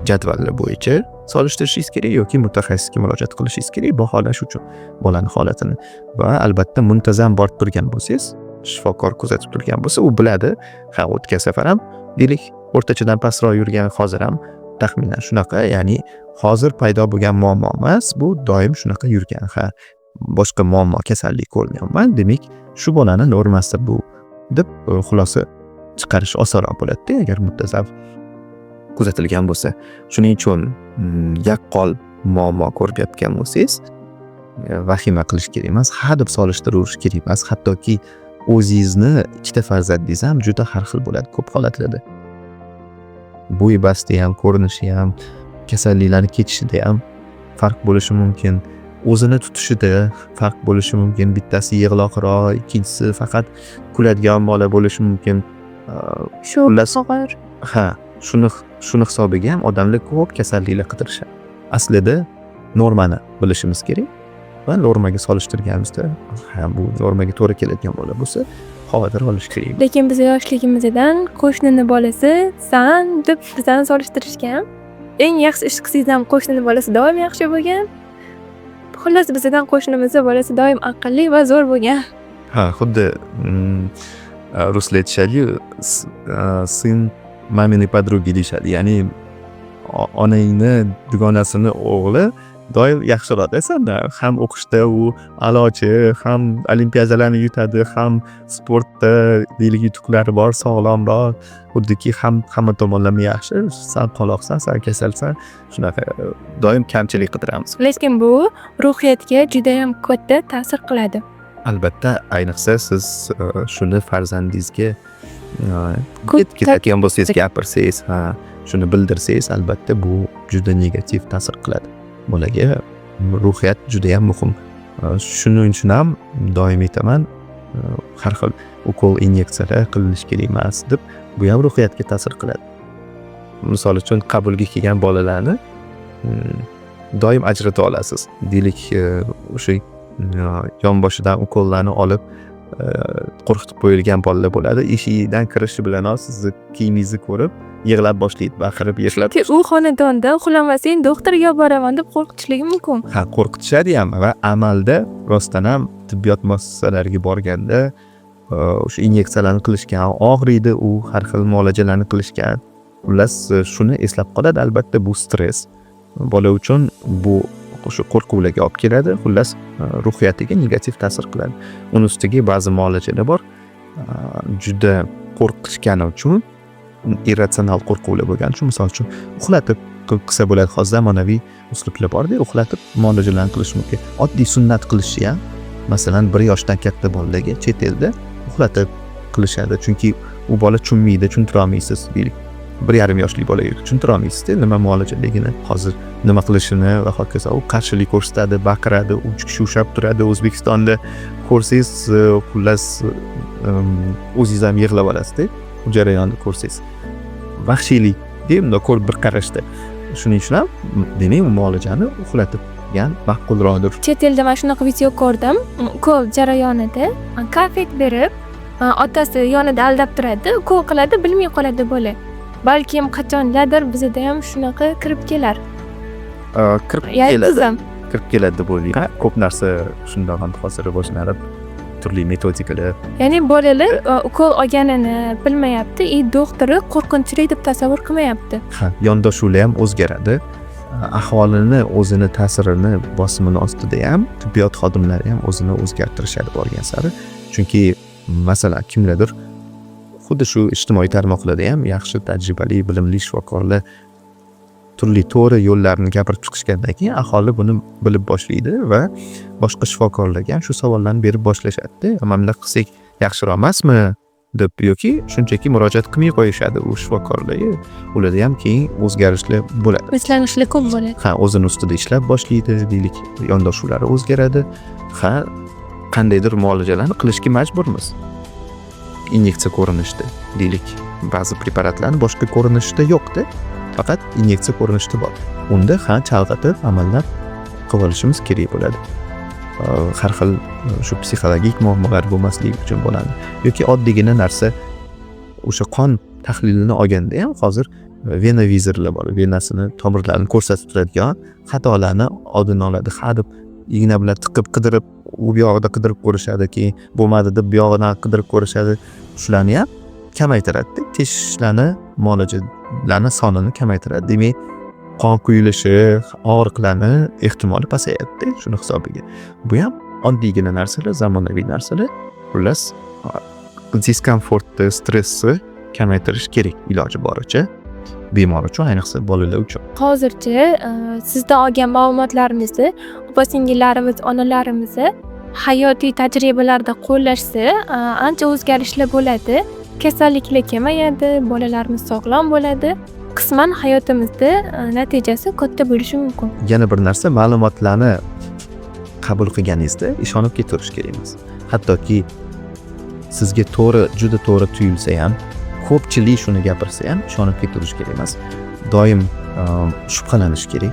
jadvallar bo'yicha solishtirishingiz kerak yoki mutaxassisga murojaat qilishingiz kerak baholash uchun bolani holatini. Va albatta muntazam borib turgan bo'lsangiz, shifokor kuzatib turgan bo'lsa, u biladi. Ha, o'tgan safar ham deylik o'rtachadan pastroq yurgan, hozir ham taxminan shunaqa, ya'ni hozir paydo bo'lgan muammo emas, bu doim shunaqa yurgan. Ha, boshqa muammo, kasallik ko'rmayapman. Demak, shu bolani normasi bu deb xulosa chiqarish osonroq bo'ladi agar muntazam kuzatilgan bo'lsa. Shuning uchun yaqqol muammo ko'rayotgan bo'lsangiz, vahima qilish kerak emas, ha deb solishtirish kerak emas. Hattoki o'zingizni ikkita farzandingiz ham juda har xil bo'ladi ko'p holatlarda. Bo'y basti ham, ko'rinishi ham, kasalliklarni ketishida ham farq bo'lishi mumkin. O'zini tutishida farq bo'lishi mumkin. Bittasi yig'loqroq, ikkinchisi faqat kuladigan bola bo'lishi mumkin. Shug'ir. Ha, shuni hisobiga ham odamlar ko'p kasalliklar qidirishadi. Aslida normani bilishimiz kerak va normaga solishtirganimizda, ha, bu normaga to'g'ri keladigan bola bo'lsa, xavotir olish kerak. Lekin biz yoshligimizdan qo'shnini bolasi san deb bizdan solishtirishgan. Eng yaxshi ish qilsangiz ham qo'shnini bolasi doim yaxshi bo'lgan. Xullas bizdan qo'shnimizning bolasi doim aqlli va zo'r bo'lgan. Ha, xuddi ruslar aytishadi, сын mamini подруги deyishadi. Ya'ni onangni dugonasini o'g'li doim yaxshiroq sandan. Ham o'qishda u a'lochi, ham olimpiadalarni yutadi, ham sportda deylik yutuqlari bor, sog'lomroq, xuddiki hamma tomonlama yaxshi. San qoloqsan, san kasalsan, shunaqa doim kamchilik qidiramiz. Lekin bu ruhiyatga juda ham katta ta'sir qiladi. Albatta, ayniqsa siz shuni farzandingizga ketadigan bo'lsangiz, gapirsangiz, ha, shuni bildirsangiz, albatta bu juda negativ ta'sir qiladi. Bolaga ruhiyat juda ham muhim. Shuning uchun ham doim aytaman, har xil ukol inyeksiyalar qilinishi kerak emas deb, bu ham ruhiyatga ta'sir qiladi. Misol uchun qabulga kelgan bolalarni doim ajrata olasiz. Deylik, o'sha yonboshidan ukollarni olib qo'rqitib qo'yilgan bolalar bo'ladi. Eshigidan kirishi bilanoq sizni kiyimingizni ko'rib yig'lab boshlaydi, baqirib yig'lab. U xonadonda uxlamasang doktorga boraman deb qo'rqitishligi mumkin. Ha, qo'rqitishadi ham va amalda rostdan ham tibbiyot muassasalariga borganda o'sha inyeksiyalarni qilishgan, og'riydi, u har xil muolajalarni qilishgan. Xullas, shuni eslab qoladi. Albatta bu stress. Bola uchun bu o'sha qo'rquvlarga olib keladi. Xullas, ruhiyatiga negativ ta'sir qiladi. Uni ustiga ba'zi muolajalar bor. Juda qo'rqishgani uchun irratsional qo'rquvlar bo'lgani uchun, misol uchun uxlatib qilsa bo'ladi. Hozir zamonaviy uslublar bor-da, uxlatib muolajalarni qilish mumkin. Oddiy sunnat qilishi ham, masalan, 1 yoshdan katta bolalarga chet elda uxlatib qilishadi. Chunki u bola tushunmaydi, tushuntira olmaysiz. Deylik, 1,5 yoshli bolaga tushuntira olmaysiz-da, nima muolajaligini, hozir nima qilishini va hokazo. U qarshilik ko'rsatadi, baqiradi, u ushlab turadi. O'zbekistonda ko'rsangiz, xullas, o'zingiz ham yig'lab olasiz-da. Bu jarayonni ko'rsangiz. Vahshiylik deydi, ko'rib bir qarashda. Shuning uchun ham demak, muolajani uxlatib qilgan ma'qulroqdir. Chet elda mana shunaqa video ko'rdim. Ukol jarayonida konfet berib, otasi yonida aldab turadi, ukol qiladi, bilmay qoladi bola. Balkim qachonlardir bizda ham shunaqa kirib kelar. Kirib keladi deb o'ylayman. Ko'p narsa shundan ham hozir rivojlanib, turli metodikalar. Ya'ni bolalar ukol olganini bilmayapti, doktori qo'rqinchli deb tasavvur qilmayapti. Ha, yondashuvlar ham o'zgaradi. Aholini o'zini ta'sirini, bosimini ostida ham tibbiyot xodimlari ham o'zini o'zgartirishadi borgan sari. Chunki masalan, kimlardir xuddi shu ijtimoiy tarmoqlarda ham yaxshi tajribali, bilimli shifokorlar turli to'g'ri yo'llarni gapirib chiqishgandan keyin aholi buni bilib boshlaydi va boshqa shifokorlarga ham shu savollarni berib boshlashadi. Mana bunday qilsak yaxshiroq emasmi deb yoki shunchaki murojaat qilmay qo'yishadi u shifokorlarga. Ularda ham keyin o'zgarishlar bo'ladi. O'zlanishlar ko'p bo'ladi. O'zini ustida ishlab boshlaydi, deylik, yondashuvlari o'zgaradi. Qandaydir muolajalarni qilishga majburmiz. Inyeksiya ko'rinishida, deylik, ba'zi preparatlarni boshqa ko'rinishda yo'q-da, faqat inyeksiya ko'rinishida bor. Unda chalg'itib amallar qilib olishimiz kerak bo'ladi. Har xil shu psixologik muammolar bo'lmasligi uchun bo'ladi. Yoki oddiygina narsa o'sha qon tahlilini olganda ham hozir vena vizorlar bor. Venasini, tomirlarini ko'rsatib turadigan xatolarni oldini oladi. Deb igna bilan tiqib qidirib, u buyog'ida qidirib ko'rishadi, keyin bo'lmadi deb buyog'idan qidirib ko'rishadi. Shularni ham kamaytiradi. Teshishlarni, muolajalarni sonini kamaytiradi. Demak, qon quyilishi, og'riqlarni ehtimoli pasayadi shuni hisobiga. Bu ham oddiygina narsalar, zamonaviy narsalar. Xullas, diskomfortni, stressni kamaytirish kerak iloji boricha. Bemor uchun, ayniqsa bolalar uchun. Hozircha sizdan olgan ma'lumotlarimizni opa-singillarimiz, onalarimiz hayotiy tajribalarda qo'llashsa, ancha o'zgarishlar bo'ladi. Kasalliklar kamayadi, bolalarimiz sog'lom bo'ladi. Qisman hayotimizda natijasi katta bo'lishi mumkin. Yana bir narsa, ma'lumotlarni qabul qilganingizda ishonib ketirish kerak emas. Hattoki sizga juda to'g'ri tuyulsa ham, ko'pchilik shuni gapirsa ham ishonib ketirish kerak emas. Doim shubhalanish kerak.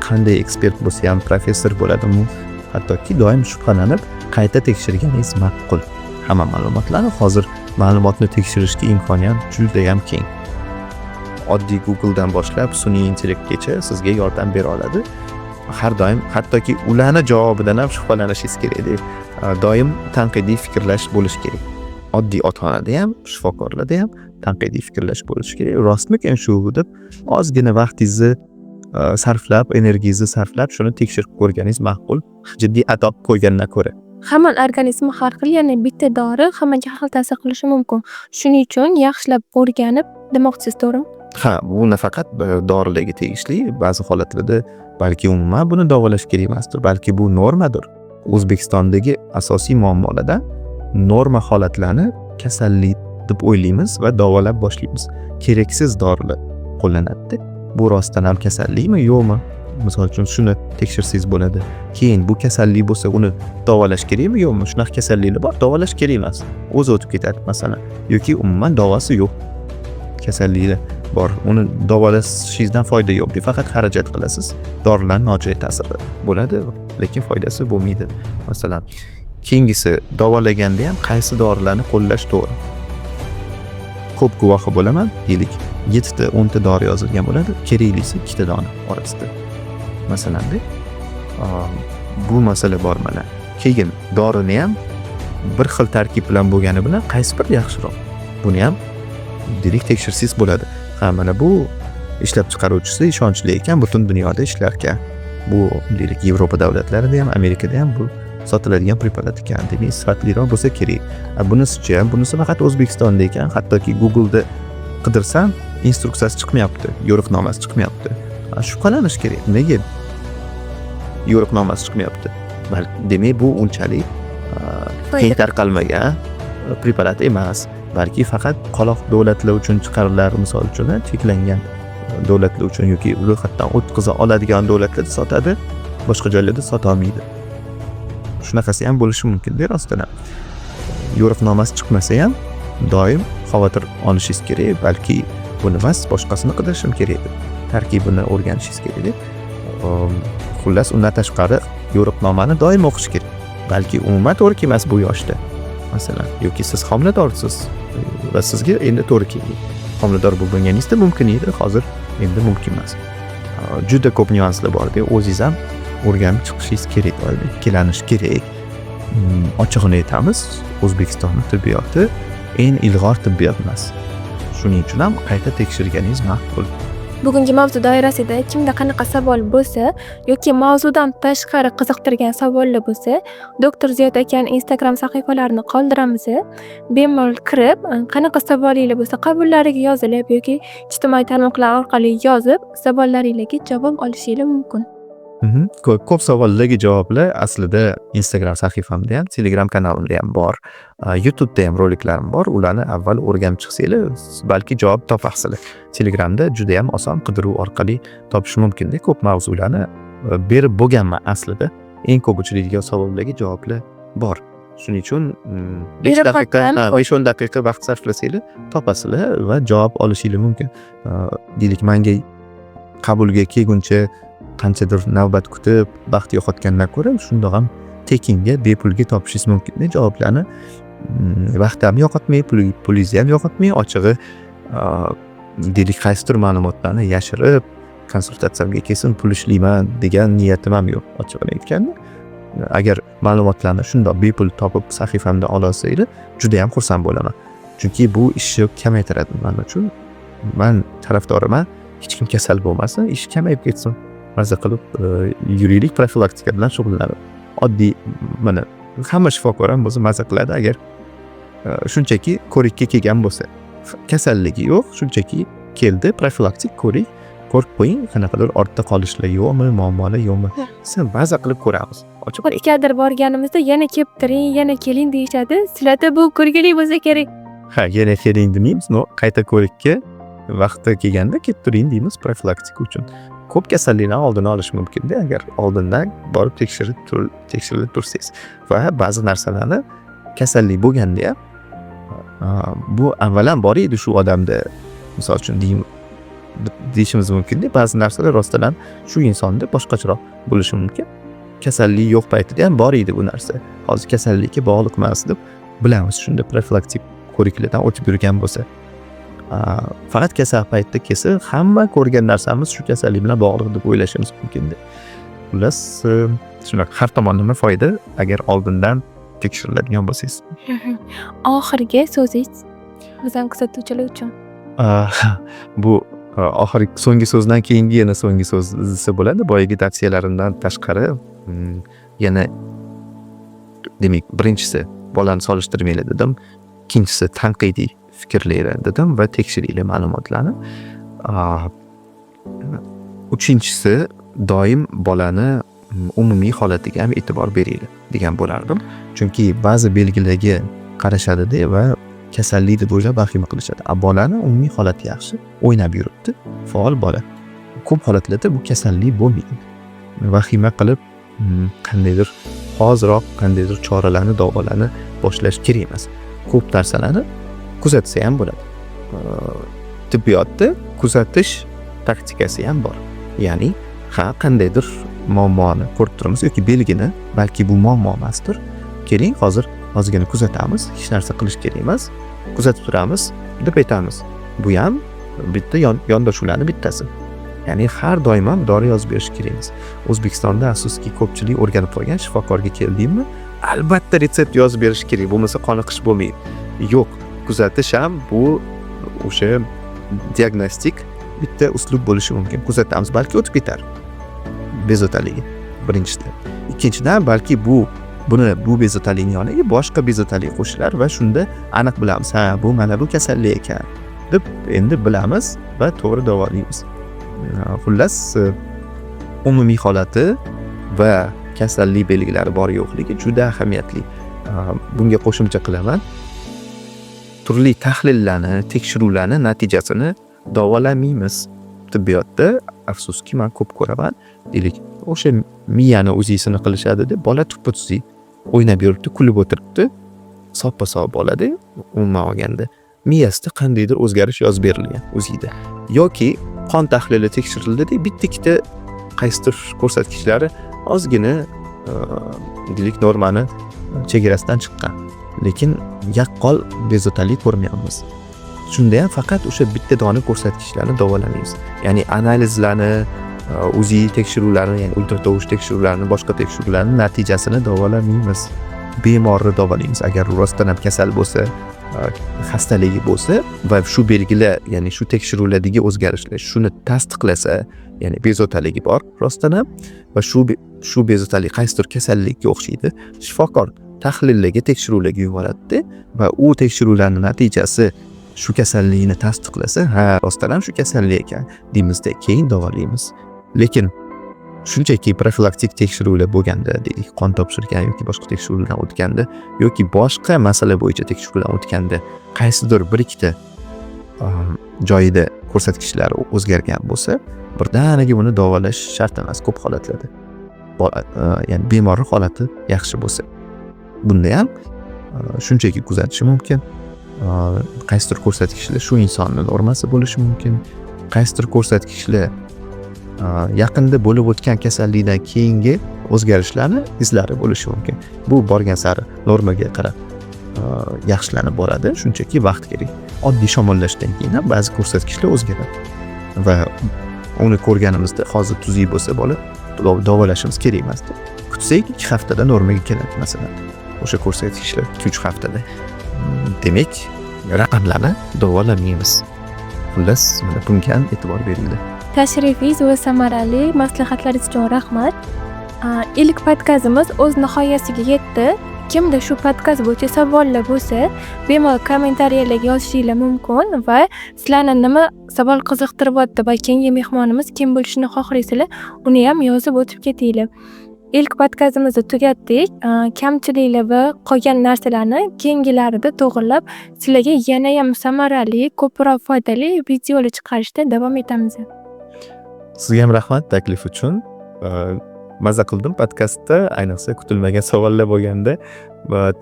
Qanday ekspert bo'lsa ham, professor bo'ladimi, hattoki doim shubhalanib qayta tekshirganingiz ma'qul. Hamma ma'lumotlarni hozir ma'lumotni tekshirishga imkoniyat juda ham keng. Oddiy Googledan boshlab sun'iy intellektgacha sizga yordam bera oladi. Har doim, hattoki ularni javobidan ham shubhalanishingiz kerak. Doim tanqidiy fikrlash bo'lish kerak. Oddiy ota-onada ham, shifokorlarda ham tanqidiy fikrlash bo'lishi kerak. Rostmikan shu deb ozgina vaqtingizni sarflab, energingizni sarflab shuni tekshirib ko'rganingiz ma'qul. Jiddiy adob qo'ygandan ko'ra. Hamma organizmi har xil, ya'ni bitta dori hammaga har xil ta'sir qilishi mumkin. Shuning uchun yaxshilab o'rganib demoqchisiz, to'g'rimi? Bu nafaqat dorilarga tegishli, ba'zi holatlarda balki umuman buni davolash kerak emasdir, balki bu normadir. O'zbekistondagi asosiy muammolardan norma holatlarni kasallik deb o'ylaymiz va davolab boshlaymiz. Keraksiz dorilar qo'llanadi. Bu rostdan ham kasallikmi, yo'qmi? Misol uchun shuni tekshirsangiz bo'ladi. Keyin bu kasallik bo'lsa, uni davolash kerakmi, yo'qmi? Shunaqa kasalliklar bor, davolash kerak emas. O'zi o'tib ketadi masalan. Yoki umuman davosi yo'q. Kasalliklar bor, uni davolashingizdan foyda yo'q. Faqat xarajat qilasiz. Dorilar nojo'ya ta'siri bo'ladi, lekin foydasi bo'lmaydi. Masalan, keyingisi davolaganda ham qaysi dorilarni qo'llash to'g'ri. Ko'p guvohi bo'laman, deylik, 7 ta 10 ta dori yozilgan bo'ladi, keraklisi 2 ta dona orasida. Masalan, bu masala bor mana. Keyin dorini ham bir xil tarkib bilan bo'lgani bilan qaysi biri yaxshiroq? Buni ham deylik tekshirsangiz bo'ladi. Mana bu ishlab chiqaruvchisi ishonchli ekan, butun dunyoda ishlar ekan. Bu deylik Yevropa davlatlarida ham, Amerikada ham bu sotiladigan preparat ekan. Demak, sifatliroq bo'lsa kerak. Bunisi ham, bunisi faqat O'zbekistonda ekan. Hattoki Google'da qidirsam, instruksiyasi chiqmayapti, yo'riqnomasi chiqmayapti. Shubhalanish kerak. Nega yo'riqnomasi chiqmayapti? Demak, bu unchalik keng tarqalmagan preparat emas. Balki faqat qoloq davlatlar uchun chiqarilar, misol uchun cheklangan davlatlar uchun yoki ro'yxatdan o'tkaza oladigan davlatlarda sotadi, boshqa joylarda sota olmaydi. Shunaqasi ham bo'lishi mumkin-da rostdan. Yo'riqnomasi chiqmasa ham doim xavotir olishingiz kerak, balki buni emas, boshqasini qilishim kerak deb tarkibini o'rganishingiz kerak. Xullas, undan tashqari yo'riqnomani doim o'qish kerak. Balki umuman to'g'ri kelmas bu yoshda. Masalan, yoki siz homiladorsiz va sizga endi to'g'ri kelmaydi. Homilador bo'lganingizda mumkin edi, hozir endi mumkin emas. Juda ko'p nyuanslar bor-da, o'zingiz ham o'rganib chiqishingiz kerak, ikkilanish kerak. Ochig'ini aytamiz, O'zbekistonning tibbiyoti eng ilg'or tibbiyot emas. Shuning uchun ham qayta tekshirganingiz ma'qul. bugungi mavzu doirasida kimda qanaqa savol bo'lsa yoki mavzudan tashqari qiziqtirgan savollar bo'lsa, doktor Ziyod akaning Instagram sahifalarini qoldiramiz. Bemalol kirib, qanaqa savolingiz bo'lsa qabullariga yozilib yoki ijtimoiy tarmoqlar orqali yozib, savollaringizga javob olishingiz mumkin. Ko'p savollarga javoblar aslida Instagram sahifamda ham, Telegram kanalimda ham bor, YouTube'da ham roliklarim bor. Ularni avval o'rganib chiqsanglar, balki javob topasizlar. Telegramda juda ham oson qidiruv orqali topish mumkin. Ko'p mavzularni berib bo'lganman aslida. Eng ko'p uchraydigan savollarga javoblar bor. Shuning uchun 5 daqiqa, 5-10 daqiqa vaqt sarflasanglar topasizlar va javob olishingiz mumkin. Deylik, menga qabulga kelguncha qanchadir navbat kutib vaqt yo'qotgandan ko'ra shundoq ham tekinga bepulga topishingiz mumkin. Javoblarni vaqt ham yo'qotmay, pulingizni ham yo'qotmay, ochig'i deylik qaysidir ma'lumotlarni yashirib konsultatsiyaga kelsin pul ishlayman degan niyatim ham yo'q, ochig'ini aytganda. Agar ma'lumotlarni shundoq bepul topib sahifamda olsanglar, juda ham xursand bo'laman. Chunki bu ishni kamaytiradi men uchun. Men tarafdoriman, hech kim kasal bo'lmasin, ish kamayib ketsin. Maza qilib yuridik profilaktika bilan shug'ullanib. Oddiy mana hamma shifokor ham o'zi maza qiladi agar shunchaki ko'rikka kelgan bo'lsa. Kasalligi yo'q, shunchaki keldi, profilaktik ko'rik, ko'rib qo'ying, qanaqadir ortda qolishlar yo'qmi, muammolar yo'qmi? Sen maza qilib ko'ramiz. Ochib bir ikkadir borganimizda yana kelib turing, yana keling deyishadi. Sizlarda bu ko'rgilik bo'lsa kerak. Ha, yana keling demaymiz, no, qayta ko'rikka vaqti kelganda kelib turing deymiz profilaktika uchun. Ko'p kasalliklarni oldini olish mumkin-da agar oldindan borib tekshirib tursangiz. Va ba'zi narsalarni kasallik bo'lganda ham bu avvalan bor edi shu odamda. Misol uchun deyishimiz mumkin-da, ba'zi narsalar rostdan shu insonda boshqacharoq bo'lishi mumkin. Kasallik yo'q paytida ham bor edi bu narsa. Hozir kasallikka bog'liq emas deb bilamiz, shunda profilaktik ko'riklardan o'tib yurgan bo'lsa. Faqat kasal paytda kelsa, hamma ko'rgan narsamiz shu kasallik bilan bog'liq deb o'ylashimiz mumkin-da. Xullas, shunaqa har tomonlama foyda agar oldindan tekshiriladigan bo'lsangiz. Oxirgi so'zingiz bizdan kuzatuvchilar uchun. Bu so'nggi so'zdan keyingi yana so'nggi so'z desa bo'ladi. Boyagi tavsiyalarimdan tashqari yana demak, birinchisi bolani solishtirmanglar dedim. Ikkinchisi tanqidiy fikrlaylar dedim va tekshiringlar ma'lumotlarni. Uchinchisi doim bolani umumiy holatiga ham e'tibor beringlar degan bo'lardim. Chunki ba'zi belgilarga qarashadi va kasallik deb o'ylab vahima qilishadi. Bolani umumiy holati yaxshi, o'ynab yuribdi, faol bola. Ko'p holatlarda bu kasallik bo'lmaydi. Vahima qilib qandaydir hoziroq qandaydir choralarni, davolarni boshlash kerak emas. Ko'p narsalarni kuzatsa ham bo'ladi. Tibbiyotda kuzatish taktikasi ham bor. Ya'ni qandaydir muammoni ko'rib turamiz yoki belgini, balki bu muammo emasdir. Keling, hozirgina kuzatamiz, hech narsa qilish kerak emas. Kuzatib turamiz deb aytamiz. Bu ham bitta yondashuvlarning bittasi. Ya'ni har doim ham dori yozib berish kerak emas. O'zbekistonda afsuski ko'pchilik o'rganib qolgan, shifokorga keldingmi, albatta retsept yozib berish kerak, bo'lmasa qoniqish bo'lmaydi. Yo'q, kuzatish ham bu o'sha diagnostik bitta uslub bo'lishi mumkin. Kuzatamiz, balki o'tib ketar bezovtaligi birinchidan. Ikkinchidan balki bu bezovtalikning yoniga boshqa bezovtalik qo'shilar va shunda aniq bilamiz, bu mana bu kasallik ekan deb endi bilamiz va to'g'ri davolaymiz. Xullas, umumiy holati va kasallik belgilari bor yo'qligi juda ahamiyatli. Bunga qo'shimcha qilaman. Turli tahlillarni, tekshiruvlarni natijasini davolamaymiz. Tibbiyotda afsuski men ko'p ko'raman. Deylik, o'sha miyani o'zisini qilishadi deb bola tuppa-tuzli o'ynab yuribdi, kulib o'tiribdi. Soppa-sog' bo'ladi, umuman olganda miyasida qandaydir o'zgarish yozib berilgan o'zida. Yoki qon tahlili tekshirildi, bitta-ikkita qaysidir ko'rsatkichlari ozgina deylik normani chegarasidan chiqqan. Lekin yaqqol bezovtalik ko'rmayapmiz. Shunda ham faqat o'sha bitta dona ko'rsatkichlarni davolamaymiz. Ya'ni analizlarni, UZI tekshiruvlarini, ya'ni ultratovush tekshiruvlarini, boshqa tekshiruvlarning natijasini davolamaymiz. Bemorni davolaymiz. Agar rostdan ham kasal bo'lsa, xastaligi bo'lsa va shu belgilar, ya'ni shu tekshiruvlardagi o'zgarishlar shuni tasdiqlasa, ya'ni bezovtaligi bor rostdan ham va shu bezovtalik qaysidir kasallikka o'xshaydi, shifokor tahlillarga, tekshiruvlarga yuboradi va u tekshiruvlarning natijasi shu kasallikni tasdiqlasa, ha, rostdan ham shu kasallik ekan deymizda, keyin davolaymiz. Lekin shunchaki profilaktik tekshiruvlar bo'lganda, deylik, qon topshirgan yoki boshqa tekshiruvlardan o'tganda yoki boshqa masala bo'yicha tekshiruvdan o'tganda qaysidir bir ikkita joyida ko'rsatkichlar o'zgargan bo'lsa, birdaniga buni davolash shart emas ko'p holatlarda. Ya'ni bemorning holati yaxshi bo'lsa. Bunda ham shunchaki kuzatish mumkin. Qaysidir ko'rsatkichlar shu insonning normasi bo'lishi mumkin. Qaysidir ko'rsatkichlar yaqinda bo'lib o'tgan kasallikdan keyingi o'zgarishlarni izlari bo'lishi mumkin. Bu borgan sari normaga qarab yaxshilanib boradi, shunchaki vaqt kerak. Oddiy shamollashdan keyin ham ba'zi ko'rsatkichlar o'zgaradi va uni ko'rganimizda hozir tuzuk bo'lsa bola davolashimiz kerak emas. Kutsak 2 haftada normaga keladi masalan. O'sha ko'rsatkichlar 2-3 haftada. Demak, raqamlarni davolamaymiz. Xullas, mana bunga ham e'tibor berildi. Tashrifingiz va samarali maslahatlaringiz uchun rahmat. Ilk podkastimiz o'z nihoyasiga yetdi. Kimda shu podkast bo'yicha savollar bo'lsa, bemalol kommentariyalarga yozishingiz mumkin va sizlarni nima savol qiziqtiryapti va keyingi mehmonimiz kim bo'lishini xohlaysizlar, uni ham yozib o'tib ketinglar. İlk podkastimizni tugatdik. Kamchiliklar va qolgan narsalarni keyingilarida to'g'rilab, sizlarga yana ham samarali, ko'proq foydali videolar chiqarishda davom etamiz. Sizga ham rahmat taklif uchun. Maza qildim podkastda, ayniqsa kutilmagan savollar bo'lganda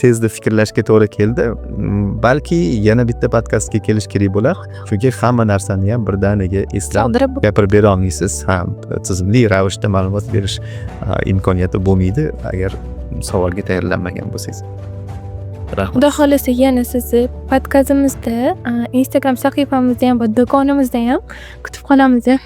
tezda fikrlashga to'g'ri keldi. Balki yana bitta podkastga kelish kerak bo'lar, chunki hamma narsani ham birdaniga eslab gapirib bera olmaysiz. Ham tizimli ravishda ma'lumot berish imkoniyati bo'lmaydi agar savolga tayyorlanmagan bo'lsangiz. Rahmat. Xudo xolasa yana sizni podkastimizda, Instagram sahifamizda ham va do'konimizda ham kutib qolamiz.